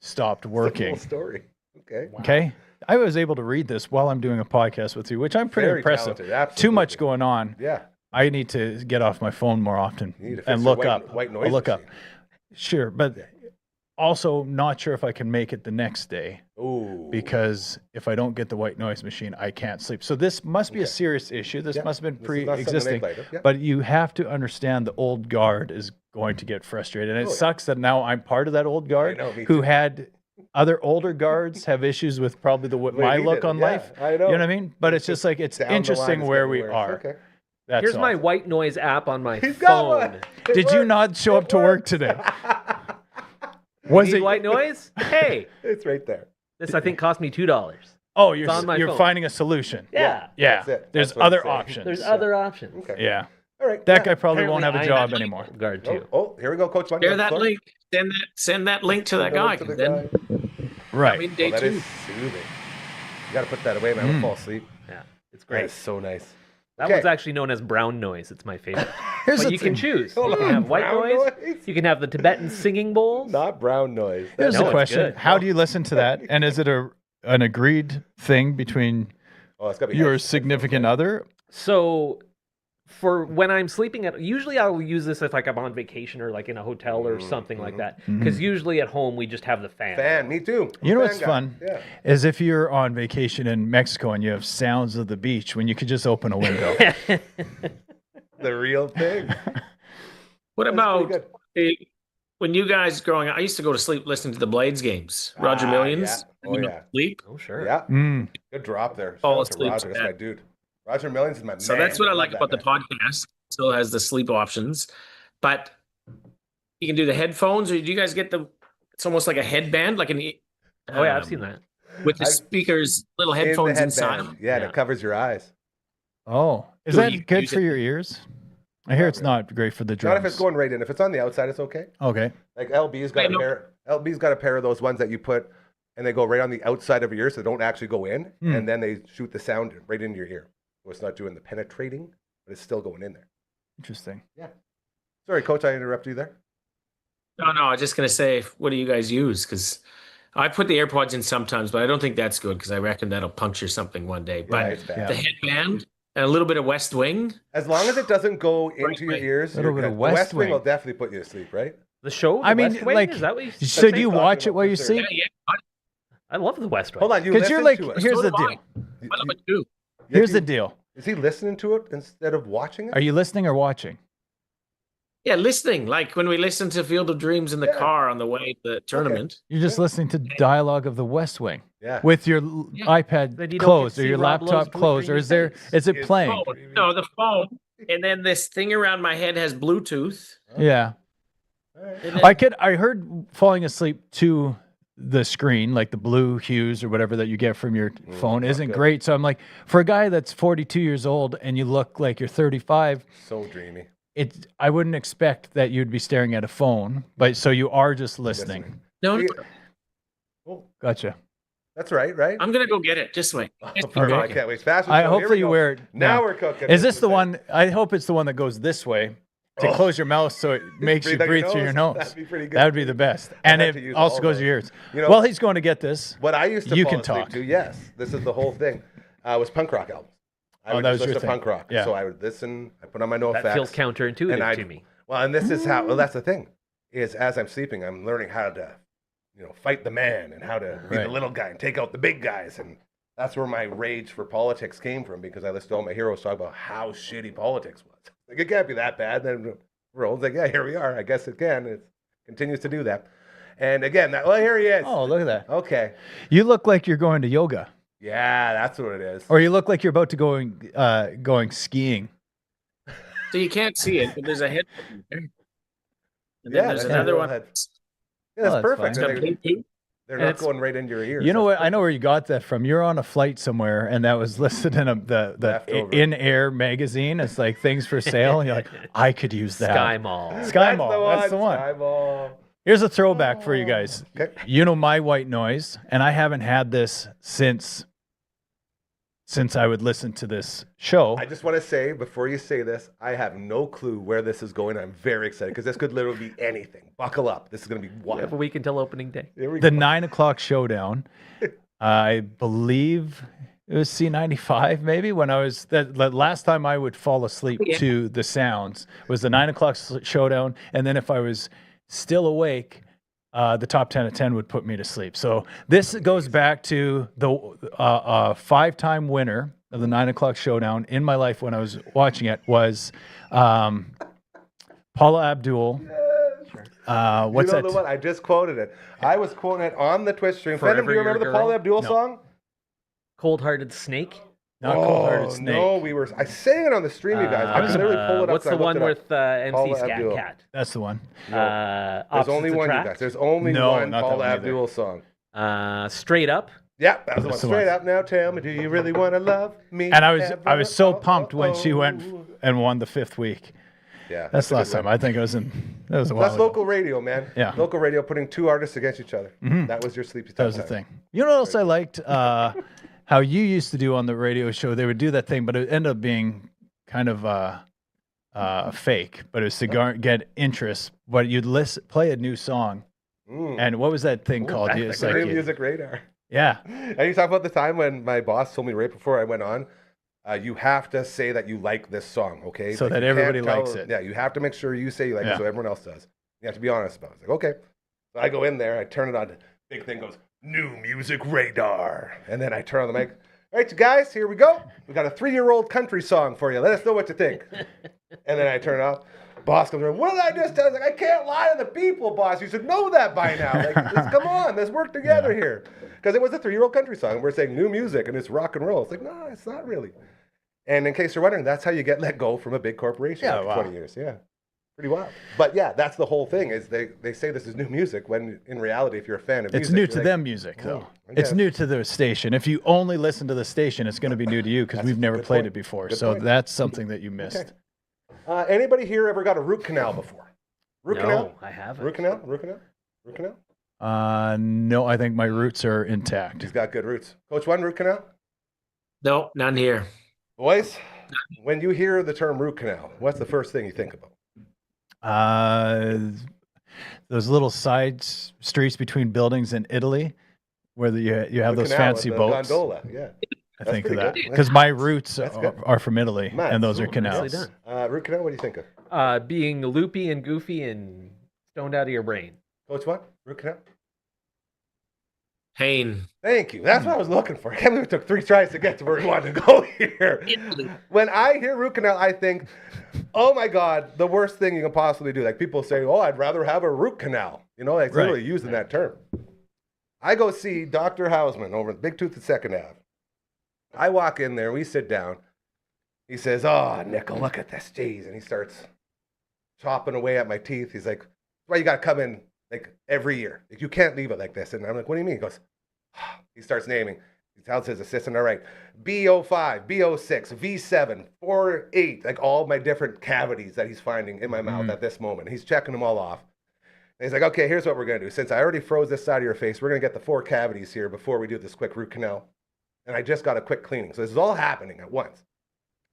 stopped flag. working. It's a cool story. Okay. Okay. I was able to read this while I'm doing a podcast with you, which I'm pretty Very impressive. talented, absolutely. Too much going on. Yeah. I need to get off my phone more often You need to fix and your look white- up. white I'll noise look up. machine. Sure, but also not sure if I can make it the next day Ooh. because if I don't get the white noise machine, I can't sleep. So this must be a Okay. serious issue. This Yeah. must have been This is not something they pre-existing. played with. Yeah. But you have to understand the old guard is going to get frustrated. And it Oh, yeah. sucks that now I'm part of that old guard know, me who too. had other older guards have issues with probably way my we look did it. on Yeah, life. I know. You know what I mean? But it's just like it's Down the line interesting is where getting we worse. are. Okay. That's Here's all. my white noise app on my He's got phone. one. It Did you works. not show up It to work works. today? Was Need it white noise? Hey, It's right there. this I think cost me $2. Oh, It's on my you're phone. finding a solution. Yeah. Yeah. That's it. There's That's what other I'm saying. options. There's other options. Okay. Yeah. All right. That yeah. guy probably won't have a Apparently, job I- anymore. Guard too. Oh, here we go, Coach. Share that link. Send that link to that Go guy. to the Then guy. Right. I mean, day Well, that two. is soothing. You got to put that away, man. We'll fall asleep. Yeah, it's That great. is so nice. That Okay. one's actually known as brown noise. It's my favorite. Here's But the you can thing. choose. Hold You can on, have white brown noise. noise? You can have the Tibetan singing bowls. Not brown noise. Here's No, the it's question: good. how do you listen to that? And is it an agreed thing between Oh, it's got to be your headphones. significant other? So for when I'm sleeping at, usually I'll use this if like I'm on vacation or like in a hotel or something like that. Because usually at home we just have the fan. Fan, me too. You know Fan what's guy. fun? Yeah. Is if you're on vacation in Mexico and you have sounds of the beach when you could just open a window. The real thing. What That's about pretty good. when you guys growing up? I used to go to sleep listening to the Blades games. Roger Ah, Millions. yeah. Oh, yeah. Sleep. Oh sure. Yeah. Mm. Good drop there. Fall Shout out to asleep Roger. to That's that. my dude. Roger Millions is my So man. that's what I love like that about the man. podcast. Still has the sleep options, but You can do the headphones, or do you guys get the? It's almost like a headband, like an. Oh yeah, I've seen that. With the I've- speakers, little In the headphones inside headband. them. Yeah, and Yeah. it covers your eyes. Oh, is Do that you good use for it? your ears? I hear it's not great for the drums. Not if it's going right in. If it's on the outside, it's okay. Okay. Like LB's got Wait, no. LB's got a pair of those ones that you put, and they go right on the outside of your ear, so they don't actually go in, and then they shoot the sound right into your ear. So it's not doing the penetrating, but it's still going in there. Interesting. Sorry, Coach, I interrupted you there. No, I was just gonna say, what do you guys use? Because I put the AirPods in sometimes, but I don't think that's good because I reckon that'll puncture something one day. Yeah, But it's bad. the headband and a little bit of West Wing. As long as it doesn't go into your Right. ears, Little you're bit of good. The West West Wing Wing. will definitely put you to sleep, right? The show. I The mean, West Wing? like, Is that what you? so what do you he's talking watch it about while for you sure. sleep? I love the West Wing. Hold on, you Because you're listen like, to it. here's So the do deal. I love it too. Here's the deal. Is he listening to it instead of watching it? Are you listening or watching? Yeah, listening. Like when we listen to Field of Dreams in the Yeah. car on the way to the tournament. You're just listening to dialogue of the West Wing Yeah. with your Yeah. iPad Then you don't closed get or to your see Rob Lowe's laptop blue closed, or green is there? face. Is it It's playing? Oh, no, the phone. And then this thing around my head has Bluetooth. Yeah. And then, I heard falling asleep to the screen, like the blue hues or whatever that you get from your phone, isn't good. great. So I'm like, for a guy that's 42 years old and you look like you're 35, So dreamy. I wouldn't expect that you'd be staring at a phone, but so you are just listening. no, Yeah. Oh, Gotcha. that's right, right? I'm gonna go get it. Just wait. Just Oh, keep I talking. can't wait. Fashion I show, here hopefully we you go. wear it. Now yeah. we're cooking. Is this the one? I hope it's the one that goes this way to Oh. close your mouth so it makes you Breathe out your breathe through your nose? nose. That'd be pretty good. That would be the best. And have to it use also all goes those. to your ears. You know- Well, he's going to get this. What I used to You fall can asleep talk. to, yes, this is the whole thing, was punk rock albums. I Oh, would that just was your listen to thing. punk rock. Yeah. So I would listen, I put on my NoFX. That feels counterintuitive and I- to me. Well, and this is how, well, that's the thing, is as I'm sleeping, I'm learning how to, fight the man and how to be the Right. little guy and take out the big guys. And that's where my rage for politics came from, because I listened to all my heroes talk about how shitty politics was. Like, it can't be that bad. Then we're all like, yeah, here we are. I guess it can. It continues to do that. And again, here he is. Oh, look at that. Okay. You look like you're going to yoga, Yeah, that's what it is. or you look like you're about to going skiing. So you can't see it, but there's a head. And then Yeah, there's that's another a one. head. Yeah, Oh, that's that's perfect. fine. It's got Bluetooth. They're And not it's- going right into your ears. You know That's what? I know where you got that from. You're on a flight somewhere, and that was listed in the Leftover. in-air magazine. It's like things for sale, and you're like, I could use that. Sky Mall. Sky Mall. That's the one. Sky Mall. Here's a throwback for you guys. Okay. You know my white noise, and I haven't had this since I would listen to this show. I just want to say, before you say this, I have no clue where this is going. I'm very excited because this could literally be anything. Buckle up. This is going to be We have wild. a week until opening day. Here we The go. 9 o'clock showdown. I believe it was C95 maybe when I was the last time I would fall asleep Yeah. to the sounds was the 9 o'clock showdown, and then if I was still awake, the top 10 at 10 would put me to sleep. So this goes back to the 5-time winner of the 9 o'clock showdown in my life when I was watching it was Paula Abdul. What's you know that? the one? I just quoted it. I was quoting it on the Twitch stream. Forever Phantom, do you remember Your the Paula Girl? Abdul No. song? Cold Hearted Snake. Not Cold Hearted Snake. No, I sang it on the stream, you guys. I can literally pull it up. What's so I the one looked it up. with MC Paula Scat Abdul. Cat? That's the one. There's Opposites only one, you Attract? guys. There's only No, one not that Paula one either. Abdul song. Straight Up. Yeah, that was the one. That's the Straight one. up now, tell me, do you really want to love me? And I ever? was so Oh, pumped when she oh. went and won the 5th week. Yeah, That's a the last good time. one. I think it was that was a while That's ago. local radio, man. Yeah. Local radio putting two artists against each other. That was your sleepy time. That was the thing. You know what else I liked? How you used to do on the radio show. They would do that thing, but it ended up being kind of fake. But it was to get interest. But you'd play a new song. And what was that thing called? that's It's like like New music radar. yeah. And you talk about the time when my boss told me right before I went on, you have to say that you like this song, okay? So that you can't everybody likes it. Yeah, you have to make sure you say you like Yeah. it so everyone else does. You have to be honest about it. It's like, okay. So I go in there, I turn it on. Big thing goes, new music radar. And then I turn on the mic. All right, you guys, here we go. We got a 3-year-old country song for you. Let us know what you think. And then I turn it off. Boss comes around. What did I just tell you? I was like, I can't lie to the people, boss. You should know that by now. Like, come on, let's work together here. Because it was a 3-year-old country song. We're saying new music and it's rock and roll. It's like, no, it's not really. And in case you're wondering, that's how you get let go from a big corporation Yeah, after wow. 20 years. Yeah. Pretty wild. But yeah, that's the whole thing is they say this is new music when in reality, if you're a fan of music. It's new you're to like, them music, though. I It's guess. new to the station. If you only listen to the station, it's going to be new to you because That's we've a never good played point. it before. Good So point. that's something that you missed. Okay. Anybody here ever got a root canal before? Root canal? No, I haven't. Root canal? Root canal? Root canal? No, I think my roots are intact. He's got good roots. Coach One, root canal? No, none here. Boys, when you hear the term root canal, what's the first thing you think about? Those little side streets between buildings in Italy where you have The those canal fancy with the boats. Gondola, yeah. I That's think of pretty that good. because my roots That's good. are from Italy, Nice. and those are Ooh, canals. nicely done. Root canal, what do you think of? Being loopy and goofy and stoned out of your brain. Coach One, root canal? Pain. Thank you. That's what I was looking for. I can't believe it took 3 tries to get to where we wanted to go here. When I hear root canal, I think, oh my God, the worst thing you can possibly do. Like people say, oh, I'd rather have a root canal. You know, it's literally using that term. I go see Dr. Hausman over at Big Tooth at 2nd Ave. I walk in there, we sit down. He says, oh, Nickel, look at this. Jeez. And he starts chopping away at my teeth. He's like, well, you got to come in like every year. Like, you can't leave it like this. And I'm like, what do you mean? He goes, he starts naming. He tells his assistant, all right, B05, B06, V7, 48, like all my different cavities that he's finding in my mouth at this moment. He's checking them all off. And he's like, okay, here's what we're going to do. Since I already froze this side of your face, we're going to get the 4 cavities here before we do this quick root canal. And I just got a quick cleaning. So this is all happening at once.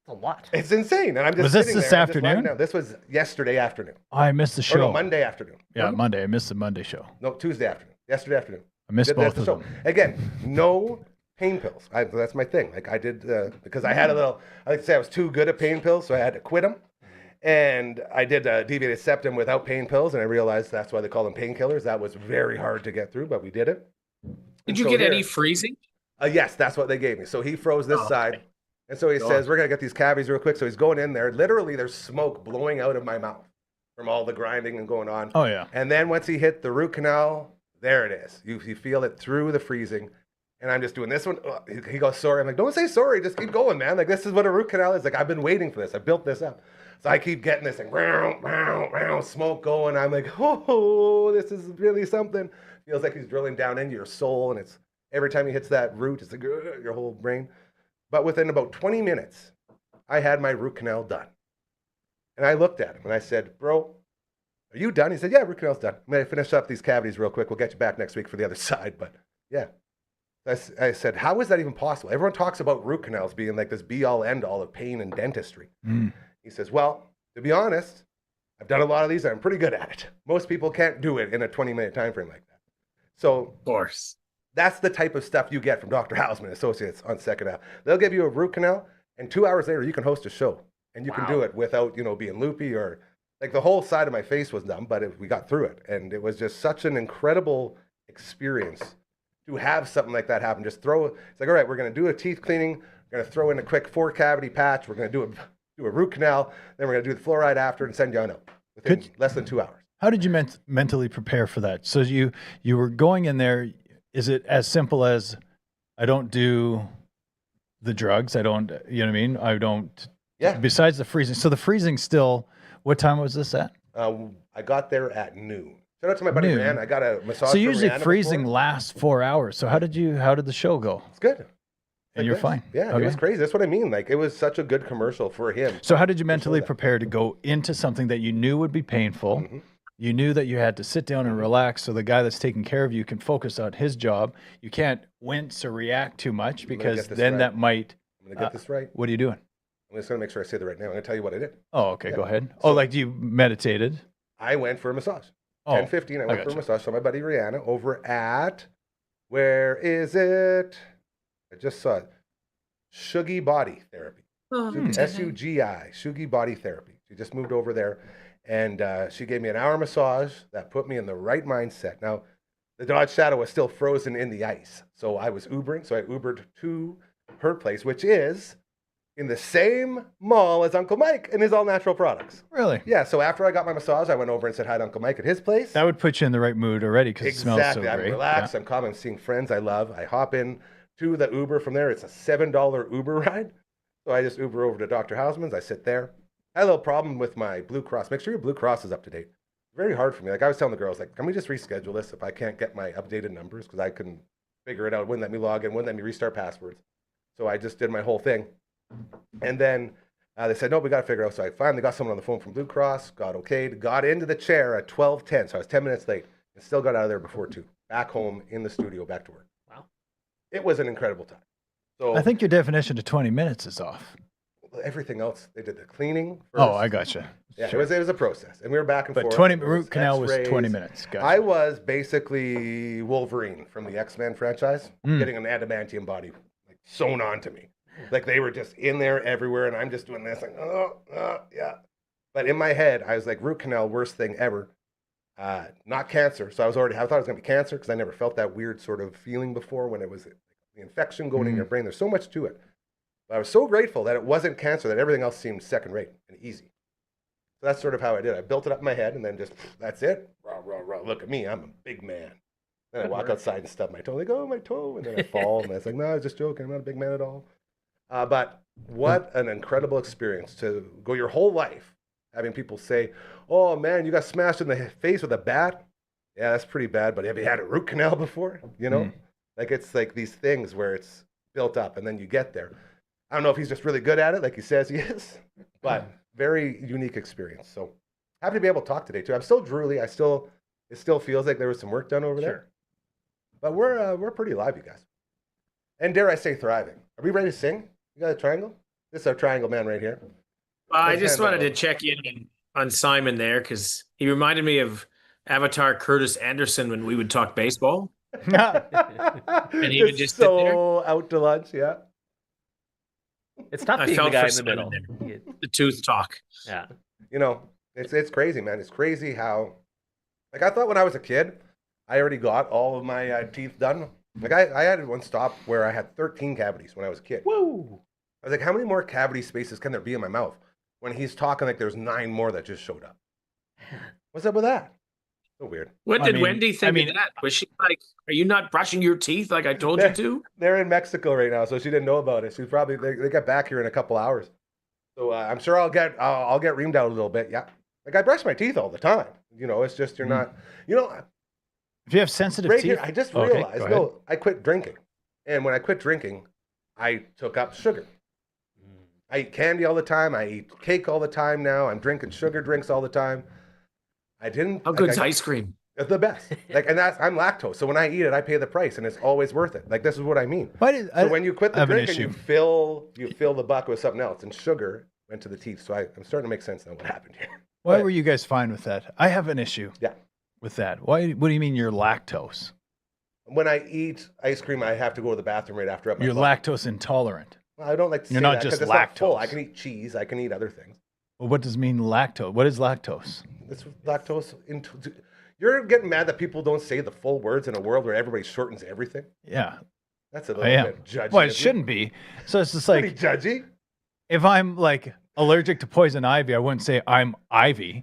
It's a lot. It's insane. And I'm just Was this sitting this there, I'm just afternoon? writing down. This was yesterday afternoon. I missed the Or show. no, Monday afternoon. Yeah, Monday. I missed the Monday show. No, Tuesday afternoon. Yesterday afternoon. I missed Did both the of show. them. Again, no pain pills. That's my thing. Like I did, because I had a little, I like to say I was too good at pain pills, so I had to quit them. And I did deviated septum without pain pills, and I realized that's why they call them painkillers. That was very hard to get through, but we did it. Did you so get here- any freezing? Yes, that's what they gave me. So he froze this side. Okay. And so he Go says, on. we're going to get these cavities real quick. So he's going in there. Literally, there's smoke blowing out of my mouth from all the grinding and going on. Oh, yeah. And then once he hit the root canal, there it is. You feel it through the freezing. And I'm just doing this one. He goes, sorry. I'm like, don't say sorry. Just keep going, man. Like, this is what a root canal is. Like, I've been waiting for this. I built this up. So I keep getting this thing, smoke going. I'm like, oh, this is really something. Feels like he's drilling down into your soul. And it's every time he hits that root, it's like your whole brain. But within about 20 minutes, I had my root canal done. And I looked at him and I said, bro, are you done? He said, yeah, root canal's done. I'm going to finish up these cavities real quick. We'll get you back next week for the other side. But yeah. I said, how is that even possible? Everyone talks about root canals being like this be-all, end-all of pain and dentistry. He says, well, to be honest, I've done a lot of these and I'm pretty good at it. Most people can't do it in a 20-minute time frame like that. So Of course. that's the type of stuff you get from Dr. Hausman Associates on 2nd Ave. They'll give you a root canal, and 2 hours later, you can host a show. And you can do it without, being loopy or like the whole side of my face was numb, but we got through it. And it was just such an incredible experience to have something like that happen. Just it's like, all right, we're going to do a teeth cleaning. We're going to throw in a quick 4-cavity patch. We're going to do a root canal. Then we're going to do the fluoride after and send you on out within less than 2 hours. How did you mentally prepare for that? So you were going in there. Is it as simple as I don't do the drugs? I don't, you know what I mean? I don't. Yeah. Besides the freezing. So the freezing still, what time was this at? I got there at noon. Shout out to my buddy Noon. Ryan. I got a massage. So from usually Rihanna freezing before. lasts 4 hours. So how did the show go? It's good. And you're fine. Yeah, it Okay. was crazy. That's what I mean. Like, it was such a good commercial for him. So how did you mentally that. prepare to go into something that you knew would be painful? Mm-hmm. You knew that you had to sit down and relax so the guy that's taking care of you can focus on his job. You can't wince or react too much because get this then right. that might. I'm going to get this right. What are you doing? I'm just going to make sure I say the right name. I'm going to tell you what I did. Oh, okay. Yeah. Go ahead. So- like you meditated. I went for a massage. Oh, 10:15, I went for a gotcha. massage. So my buddy Rihanna over at, where is it? I just saw it. Shugi Body Therapy. S-U-G-I, Shugi Body Therapy. She just moved over there, and she gave me an hour massage that put me in the right mindset. Now, the Dodge Shadow was still frozen in the ice, so I was Ubering. So I Ubered to her place, which is in the same mall as Uncle Mike and his all-natural products. Really? Yeah, so after I got my massage, I went over and said hi to Uncle Mike at his place. That would put you in the right mood already because it smells so Exactly. I'm great. relaxed. I'm calm. I'm seeing friends I love. I hop in to the Uber from there. It's a $7 Uber ride. So I just Uber over to Dr. Hausman's. I sit there. I had a little problem with my Blue Cross. Make sure your Blue Cross is up to date. Very hard for me. Like I was telling the girls, like, can we just reschedule this if I can't get my updated numbers? Because I couldn't figure it out. It wouldn't let me log in, wouldn't let me restart passwords. So I just did my whole thing. And then they said, no, we got to figure it out. So I finally got someone on the phone from Blue Cross, got okayed, got into the chair at 12:10. So I was 10 minutes late and still got out of there before 2. Back home in the studio, back to work. Wow. It was an incredible time. So I think your definition of 20 minutes is off. everything else, they did the cleaning first. Oh, I gotcha. Yeah, Sure. it was a process. And we were back and But forth. 20 There root canal was X-rays. 20 minutes. Gotcha. I was basically Wolverine from the X-Men franchise, getting an adamantium body like sewn onto me. Like they were just in there everywhere, and I'm just doing this, like, yeah. But in my head, I was like, root canal, worst thing ever. Not cancer. So I thought it was going to be cancer because I never felt that weird sort of feeling before when it was the infection going in your brain. There's so much to it. But I was so grateful that it wasn't cancer, that everything else seemed second rate and easy. So that's sort of how I did. I built it up in my head, and then just, that's it. Rah, rah, rah. Look at me. I'm a big man. Then I walk outside and stub my toe. Like, oh, my toe. And then I fall. And I was like, no, I was just joking. I'm not a big man at all. But what an incredible experience to go your whole life having people say, oh, man, you got smashed in the face with a bat. Yeah, that's pretty bad. But have you had a root canal before? You know? Like, it's like these things where it's built up, and then you get there. I don't know if he's just really good at it, like he says he is, but very unique experience. So happy to be able to talk today too. I'm still drooly. It still feels like there was some work done over there, but we're pretty alive, you guys. And dare I say, thriving. Are we ready to sing? You got a triangle? This is our triangle man right here. I Let's just hand wanted that to check in on Simon there because he reminded me of Avatar Curtis Anderson when we would talk baseball. And he would just sit there. out to lunch, yeah. It's tough I being the felt guy for in the middle. Simon there. The tooth talk. Yeah. You know, it's crazy, man. It's crazy how, like, I thought when I was a kid, I already got all of my teeth done. Like, I had one stop where I had 13 cavities when I was a kid. Woo! I was like, how many more cavity spaces can there be in my mouth? When he's talking like there's 9 more that just showed up. What's up with that? So weird. What I did mean- Wendy think of that? Was she like, are you not brushing your teeth like I told you to? They're in Mexico right now, so she didn't know about it. She's probably they get back here in a couple hours, so I'm sure I'll get reamed out a little bit. Yeah, like I brush my teeth all the time. You know, it's just you're not. You know, If you have sensitive right teeth, here, I just Okay, realized. go No, ahead. I quit drinking, and when I quit drinking, I took up sugar. I eat candy all the time. I eat cake all the time now. I'm drinking sugar drinks all the time. I didn't. How like, good's ice cream? It's the best. Like, and I'm lactose, so when I eat it, I pay the price, and it's always worth it. Like, this is what I mean. So when you quit I the have an drinking, issue. you fill the bucket with something else, and sugar went to the teeth. So I'm starting to make sense now what happened here. Why But were you guys fine with that? I have an issue Yeah. with that. Why? What do you mean you're lactose? when I eat ice cream, I have to go to the bathroom right after. You're lactose intolerant. Well, I don't like to You're say not that 'cause just it's not full. lactose. I can eat cheese. I can eat other things. Well, what does mean lactose? What is lactose? It's lactose. You're getting mad that people don't say the full words in a world where everybody shortens everything. Yeah, That's a I little am. bit judgy. Well, it isn't shouldn't be. So it's just Pretty like judgy. if I'm like allergic to poison ivy, I wouldn't say I'm ivy.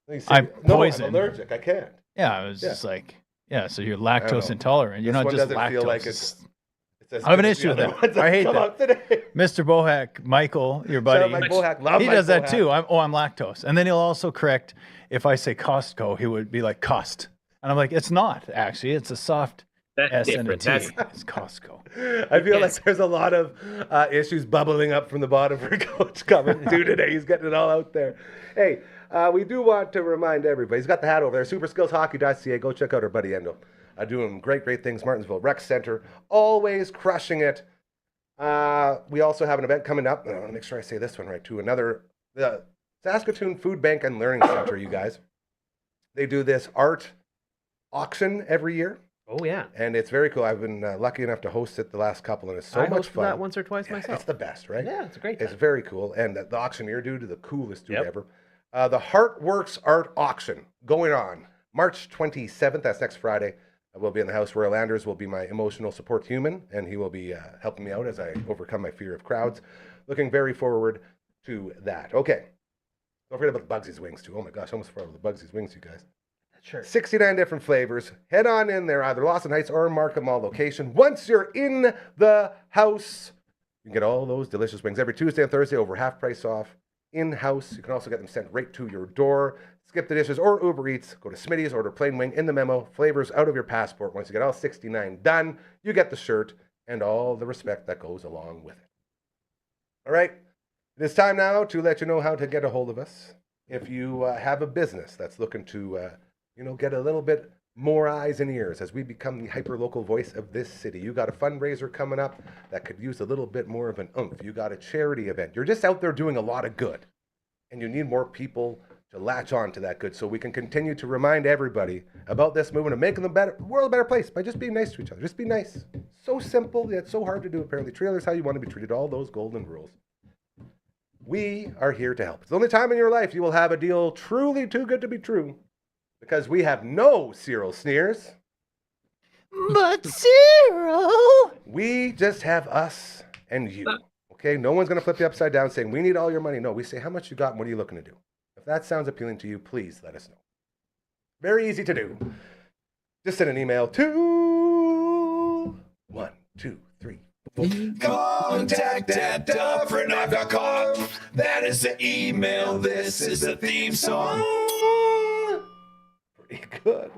You say, I'm no, poison. I'm allergic. I can't. Yeah, I was Yeah. just like, yeah. So you're know. lactose intolerant. You're This not one just doesn't lactose. feel like it's as I have an good as the issue with other that. ones I hate come that. out today. Mr. Bohack, Michael, your Shout out buddy, Mike Bohack. Love he Mike does that Bohack. too. I'm lactose, and then he'll also correct if I say Costco, he would be like Cost, and I'm like, it's not actually. It's a soft That's S and a different. T. That's It's Costco. I feel Yes. like there's a lot of issues bubbling up from the bottom for Coach coming through today. He's getting it all out there. Hey, we do want to remind everybody, he's got the hat over there, superskillshockey.ca. Go check out our buddy Endo. Doing great things. Martinsville Rec Center, always crushing it. We also have an event coming up. I want to make sure I say this one right, too. The Saskatoon Food Bank and Learning Center, you guys. They do this art auction every year. Oh yeah. And it's very cool. I've been lucky enough to host it the last couple, and it's so I much hosted fun. that once or twice Yeah, myself. It's the best, right? Yeah, it's a great It's time. very cool. And the auctioneer dude, the coolest dude Yep. ever. The Heartworks Art Auction going on March 27th. That's next Friday. We'll be in the house. Royal Landers will be my emotional support human, and he will be helping me out as I overcome my fear of crowds. Looking very forward to that. Okay. Don't forget about the Bugsy's wings, too. Oh, my gosh. I almost forgot about the Bugsy's wings, you guys. Sure. 69 different flavors. Head on in there, either Lawson Heights or Markham Mall location. Once you're in the house, you can get all those delicious wings every Tuesday and Thursday over half price off. in-house. You can also get them sent right to your door. Skip the dishes or Uber Eats. Go to Smitty's, order plain wing in the memo. Flavors out of your passport. Once you get all 69 done, you get the shirt and all the respect that goes along with it. All right. It is time now to let you know how to get a hold of us. If you have a business that's looking to, get a little bit more eyes and ears as we become the hyper-local voice of this city. You got a fundraiser coming up that could use a little bit more of an oomph. You got a charity event. You're just out there doing a lot of good, and you need more people to latch on to that good so we can continue to remind everybody about this movement of making the world a better place by just being nice to each other. Just be nice. So simple, yet so hard to do, apparently. Treat others how you want to be treated. All those golden rules. We are here to help. It's the only time in your life you will have a deal truly too good to be true, because we have no Cyril sneers. But Cyril! We just have us and you. Okay? No one's going to flip you upside down saying, we need all your money. No, we say, how much you got and what are you looking to do? If that sounds appealing to you, please let us know. Very easy to do. Just send an email to 1, 2, 3, 4. Contact@dufferinave.com. That is the email. This is the theme song. Pretty good.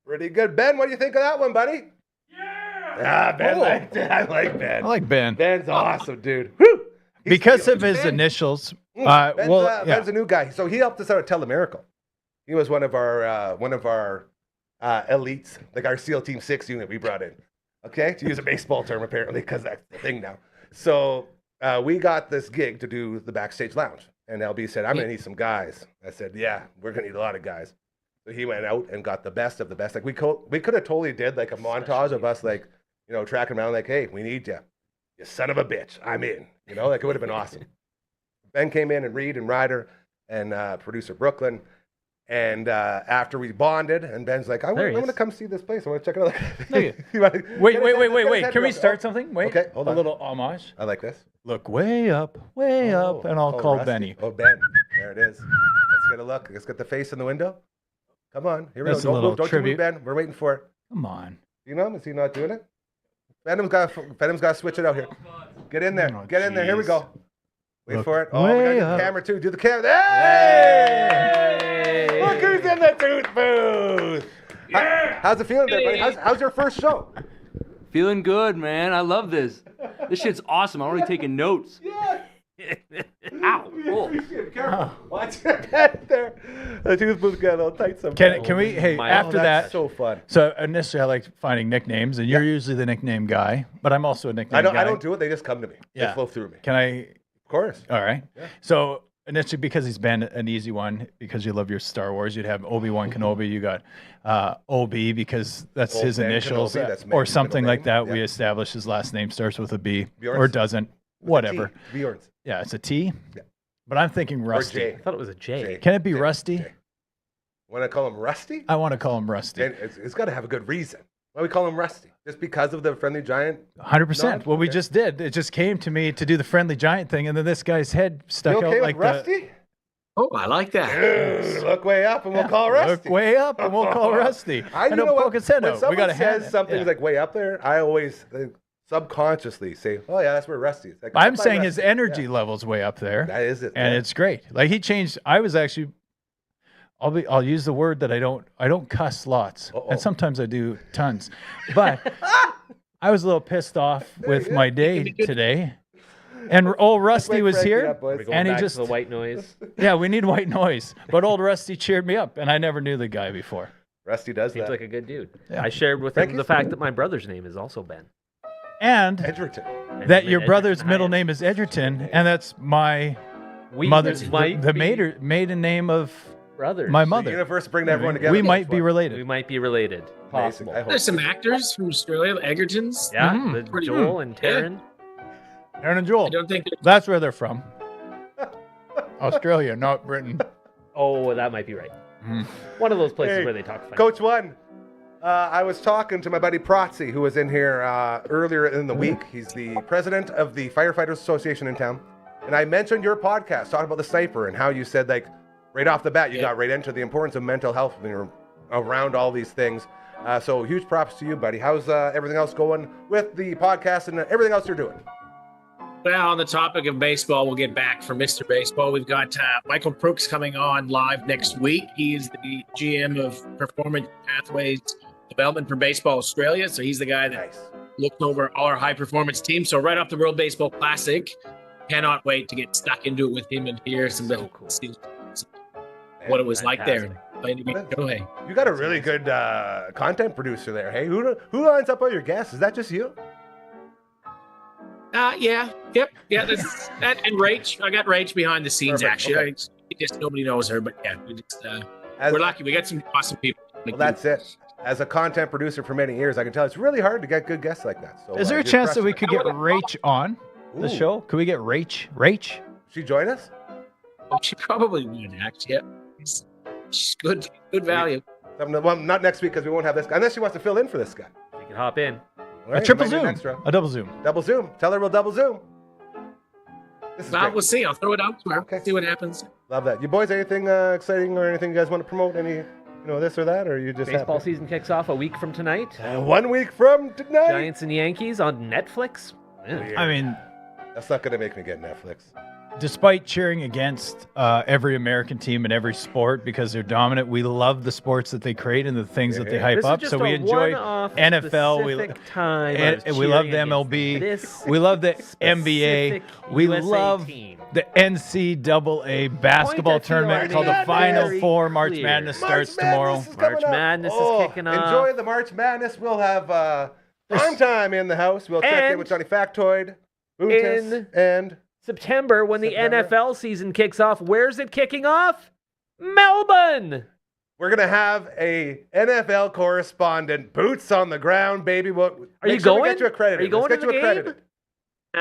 Pretty good. Ben, what do you think of that one, buddy? Yeah! Ben liked it. I like Ben. I like Ben. Ben's awesome, dude. Woo! Because of his initials. Ben's a new guy. So he helped us out at Telemiracle. He was one of our elites, like our SEAL Team 6 unit we brought in. Okay? To use a baseball term, apparently, because that's the thing now. So we got this gig to do the backstage lounge. And LB said, I'm going to need some guys. I said, yeah, we're going to need a lot of guys. So he went out and got the best of the best. Like we could have totally did like a montage of us like, tracking around like, hey, we need you. You son of a bitch. I'm in. Like it would have been awesome. Ben came in and Reed and Ryder and producer Brooklyn. And after we bonded, and Ben's like, I'm going to come see this place. I want to check it out. Wait. Can we start something? Wait. Okay, hold on. A little homage. I like this. Look way up, and I'll call Rusty. Benny. Oh, Ben. There it is. Let's get a look. Let's get the face in the window. Come on. Here we That's a go. little Don't you tribute. move, Ben. We're waiting for it. Come on. You know him? Is he not doing it? Venom's got to switch it out here. Get in there. Oh, Get in there. Here we jeez. go. Wait Look for it. Oh, we way got the up. camera too. Do the camera. Hey! Look who's in the tooth booth. Yeah! How's it feeling there, buddy? How's your first show? Feeling good, man. I love this. This shit's awesome. I'm already taking notes. Yeah. Ow. Cool. Careful. Watch your head there. The tooth booth got a little tight sometimes. Can we? Hey, my- after That's that. so fun. So initially, I like finding nicknames, and you're usually the nickname guy, but I'm also a nickname guy. I don't do it. They just come to me. They Yeah. flow through me. Can I? Of course. All right. Yeah. So initially, because he's been an easy one, because you love your Star Wars, you'd have Obi-Wan Kenobi. You got OB because that's Old his Ben initials, Kenobi, that's or my something middle like that. name. We Yeah. established his last name starts with a B Bjorn's. or doesn't. Whatever. Bjorn's. Yeah, it's a T. Yeah. But I'm thinking Or Rusty. J. I thought it was a J. J. Can it be J. Rusty? J. Want to call him Rusty? I want to call him Rusty. Then it's got to have a good reason. Why we call him Rusty? Just because of the Friendly Giant? 100%. Well, we Okay. just did. It just came to me to do the Friendly Giant thing, and then this guy's head stuck You okay out with like Rusty? Oh, I like that. Dude, look way up and we'll call Rusty. Look way up, and we'll call Rusty. You And know he'll what? poke his head When out. We someone got to hand says it. something Yeah. like way up there, I always subconsciously say, oh yeah, that's where Rusty is. Like, I'm up by saying his Rusty. energy Yeah. level's way up there, That is it. and yeah. it's great. Like he changed. I was actually. I'll use the word that I don't cuss lots, Uh-oh. and sometimes I do tons, but I was a little pissed off with my day today, and old Rusty Wake was Frankie here, up, boys. We're going and he back just to the white noise. yeah, we need white noise, but old Rusty cheered me up, and I never knew the guy before. Rusty does Seems that. like a good dude. Yeah. I shared with him the Frankie's fact that my brother's name is also Ben. And Edgerton. And that his your name- brother's Edgerton middle Hyatt. name is Edgerton, and that's my We mother's might the be maiden name of brothers. my The mother. universe bringing everyone together. We That's might be fun. related. We might be related. Amazing. Possible. I hope There's some so. actors from Australia, the Egertons. Yeah, Mhm. the Pretty Joel good. and Yeah. Taryn. Aaron and Joel. I don't think That's where they're from. Australia, not Britain. Oh, that might be right. Mm. One of those places Hey, where they talk funny. Coach One. I was talking to my buddy Protzi, who was in here earlier in the week. He's the president of the Firefighters Association in town. And I mentioned your podcast, talking about the sniper and how you said, like, right off the bat, you got right into the importance of mental health when you're around all these things. So huge props to you, buddy. How's everything else going with the podcast and everything else you're doing? Well, on the topic of baseball, we'll get back from Mr. Baseball. We've got Michael Brooks coming on live next week. He is the GM of Performance Pathways Development for Baseball Australia. So he's the guy that Nice. looks over all our high performance teams. So right off the World Baseball Classic, cannot wait to get stuck into it with him and hear some So cool. see what it was like there. Fantastic. You got a really good content producer there. Hey, who lines up all your guests? Is that just you? Yeah. That's that and Rach. I got Rach behind the scenes. Perfect, Actually, okay. I guess nobody knows her, but yeah, As- we're lucky. We got some awesome people. Well, that's it. As a content producer for many years, I can tell it's really hard to get good guests like that. So, Is there a you're chance that we crushing could get Rach on the Ooh. show? Could we get Rach? Rach? it. She join us? Oh, she probably would actually. Yeah, she's good value. Well, not next week because we won't have this guy. Unless she wants to fill in for this guy. You can hop in. All A right, triple we might need Zoom. an extra. A double Zoom. Double Zoom. Tell her we'll double Zoom. This is Well, great. we'll see. I'll throw it out to her. Okay. See what happens. Love that. You boys, anything exciting or anything you guys want to promote? Any, this or that? Or you just Baseball happy? season kicks off a week from tonight. 1 week from tonight. Giants and Yankees on Netflix. Yeah. Weird. I mean, That's not going to make me get Netflix. despite cheering against every American team in every sport because they're dominant, we love the sports that they create and the things that they hype This is up. just So we a enjoy one-off NFL. specific time And of we love the cheering against MLB. this We love the NBA. specific We USA love team. the NCAA basketball Point I feel tournament already called the made Final very Four. March clear. Madness March starts tomorrow. Madness is coming March up. Madness is Oh, kicking off. Enjoy the March Madness. We'll have prime time in the house. We'll check in And with Johnny Factoid, Boontis, and September, when the September. NFL season kicks off, where's it kicking off? Melbourne. we're going to have a NFL correspondent, boots on the ground, baby. Are you We going? get you accredited. Are you going Let's to get the you game? accredited.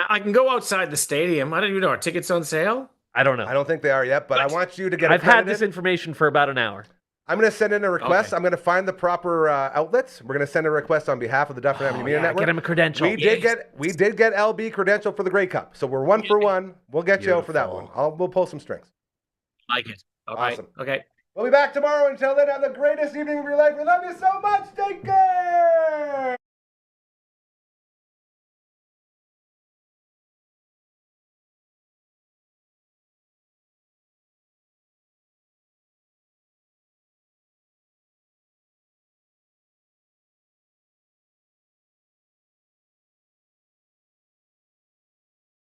I can go outside the stadium. I don't even know. Are tickets on sale? I don't know. I don't think they are yet, but I want you to get I've accredited. had this information for about an hour. I'm going to send in a request. Okay. I'm going to find the proper outlets. We're going to send a request on behalf of the Dufferin Ave Media Network. Get him a credential. We did get LB credential for the Grey Cup, so we're 1 for 1. We'll get you out for that one. We'll pull some strings. Like it. All right. Awesome. Okay. We'll be back tomorrow. Until then, have the greatest evening of your life. We love you so much. Take care.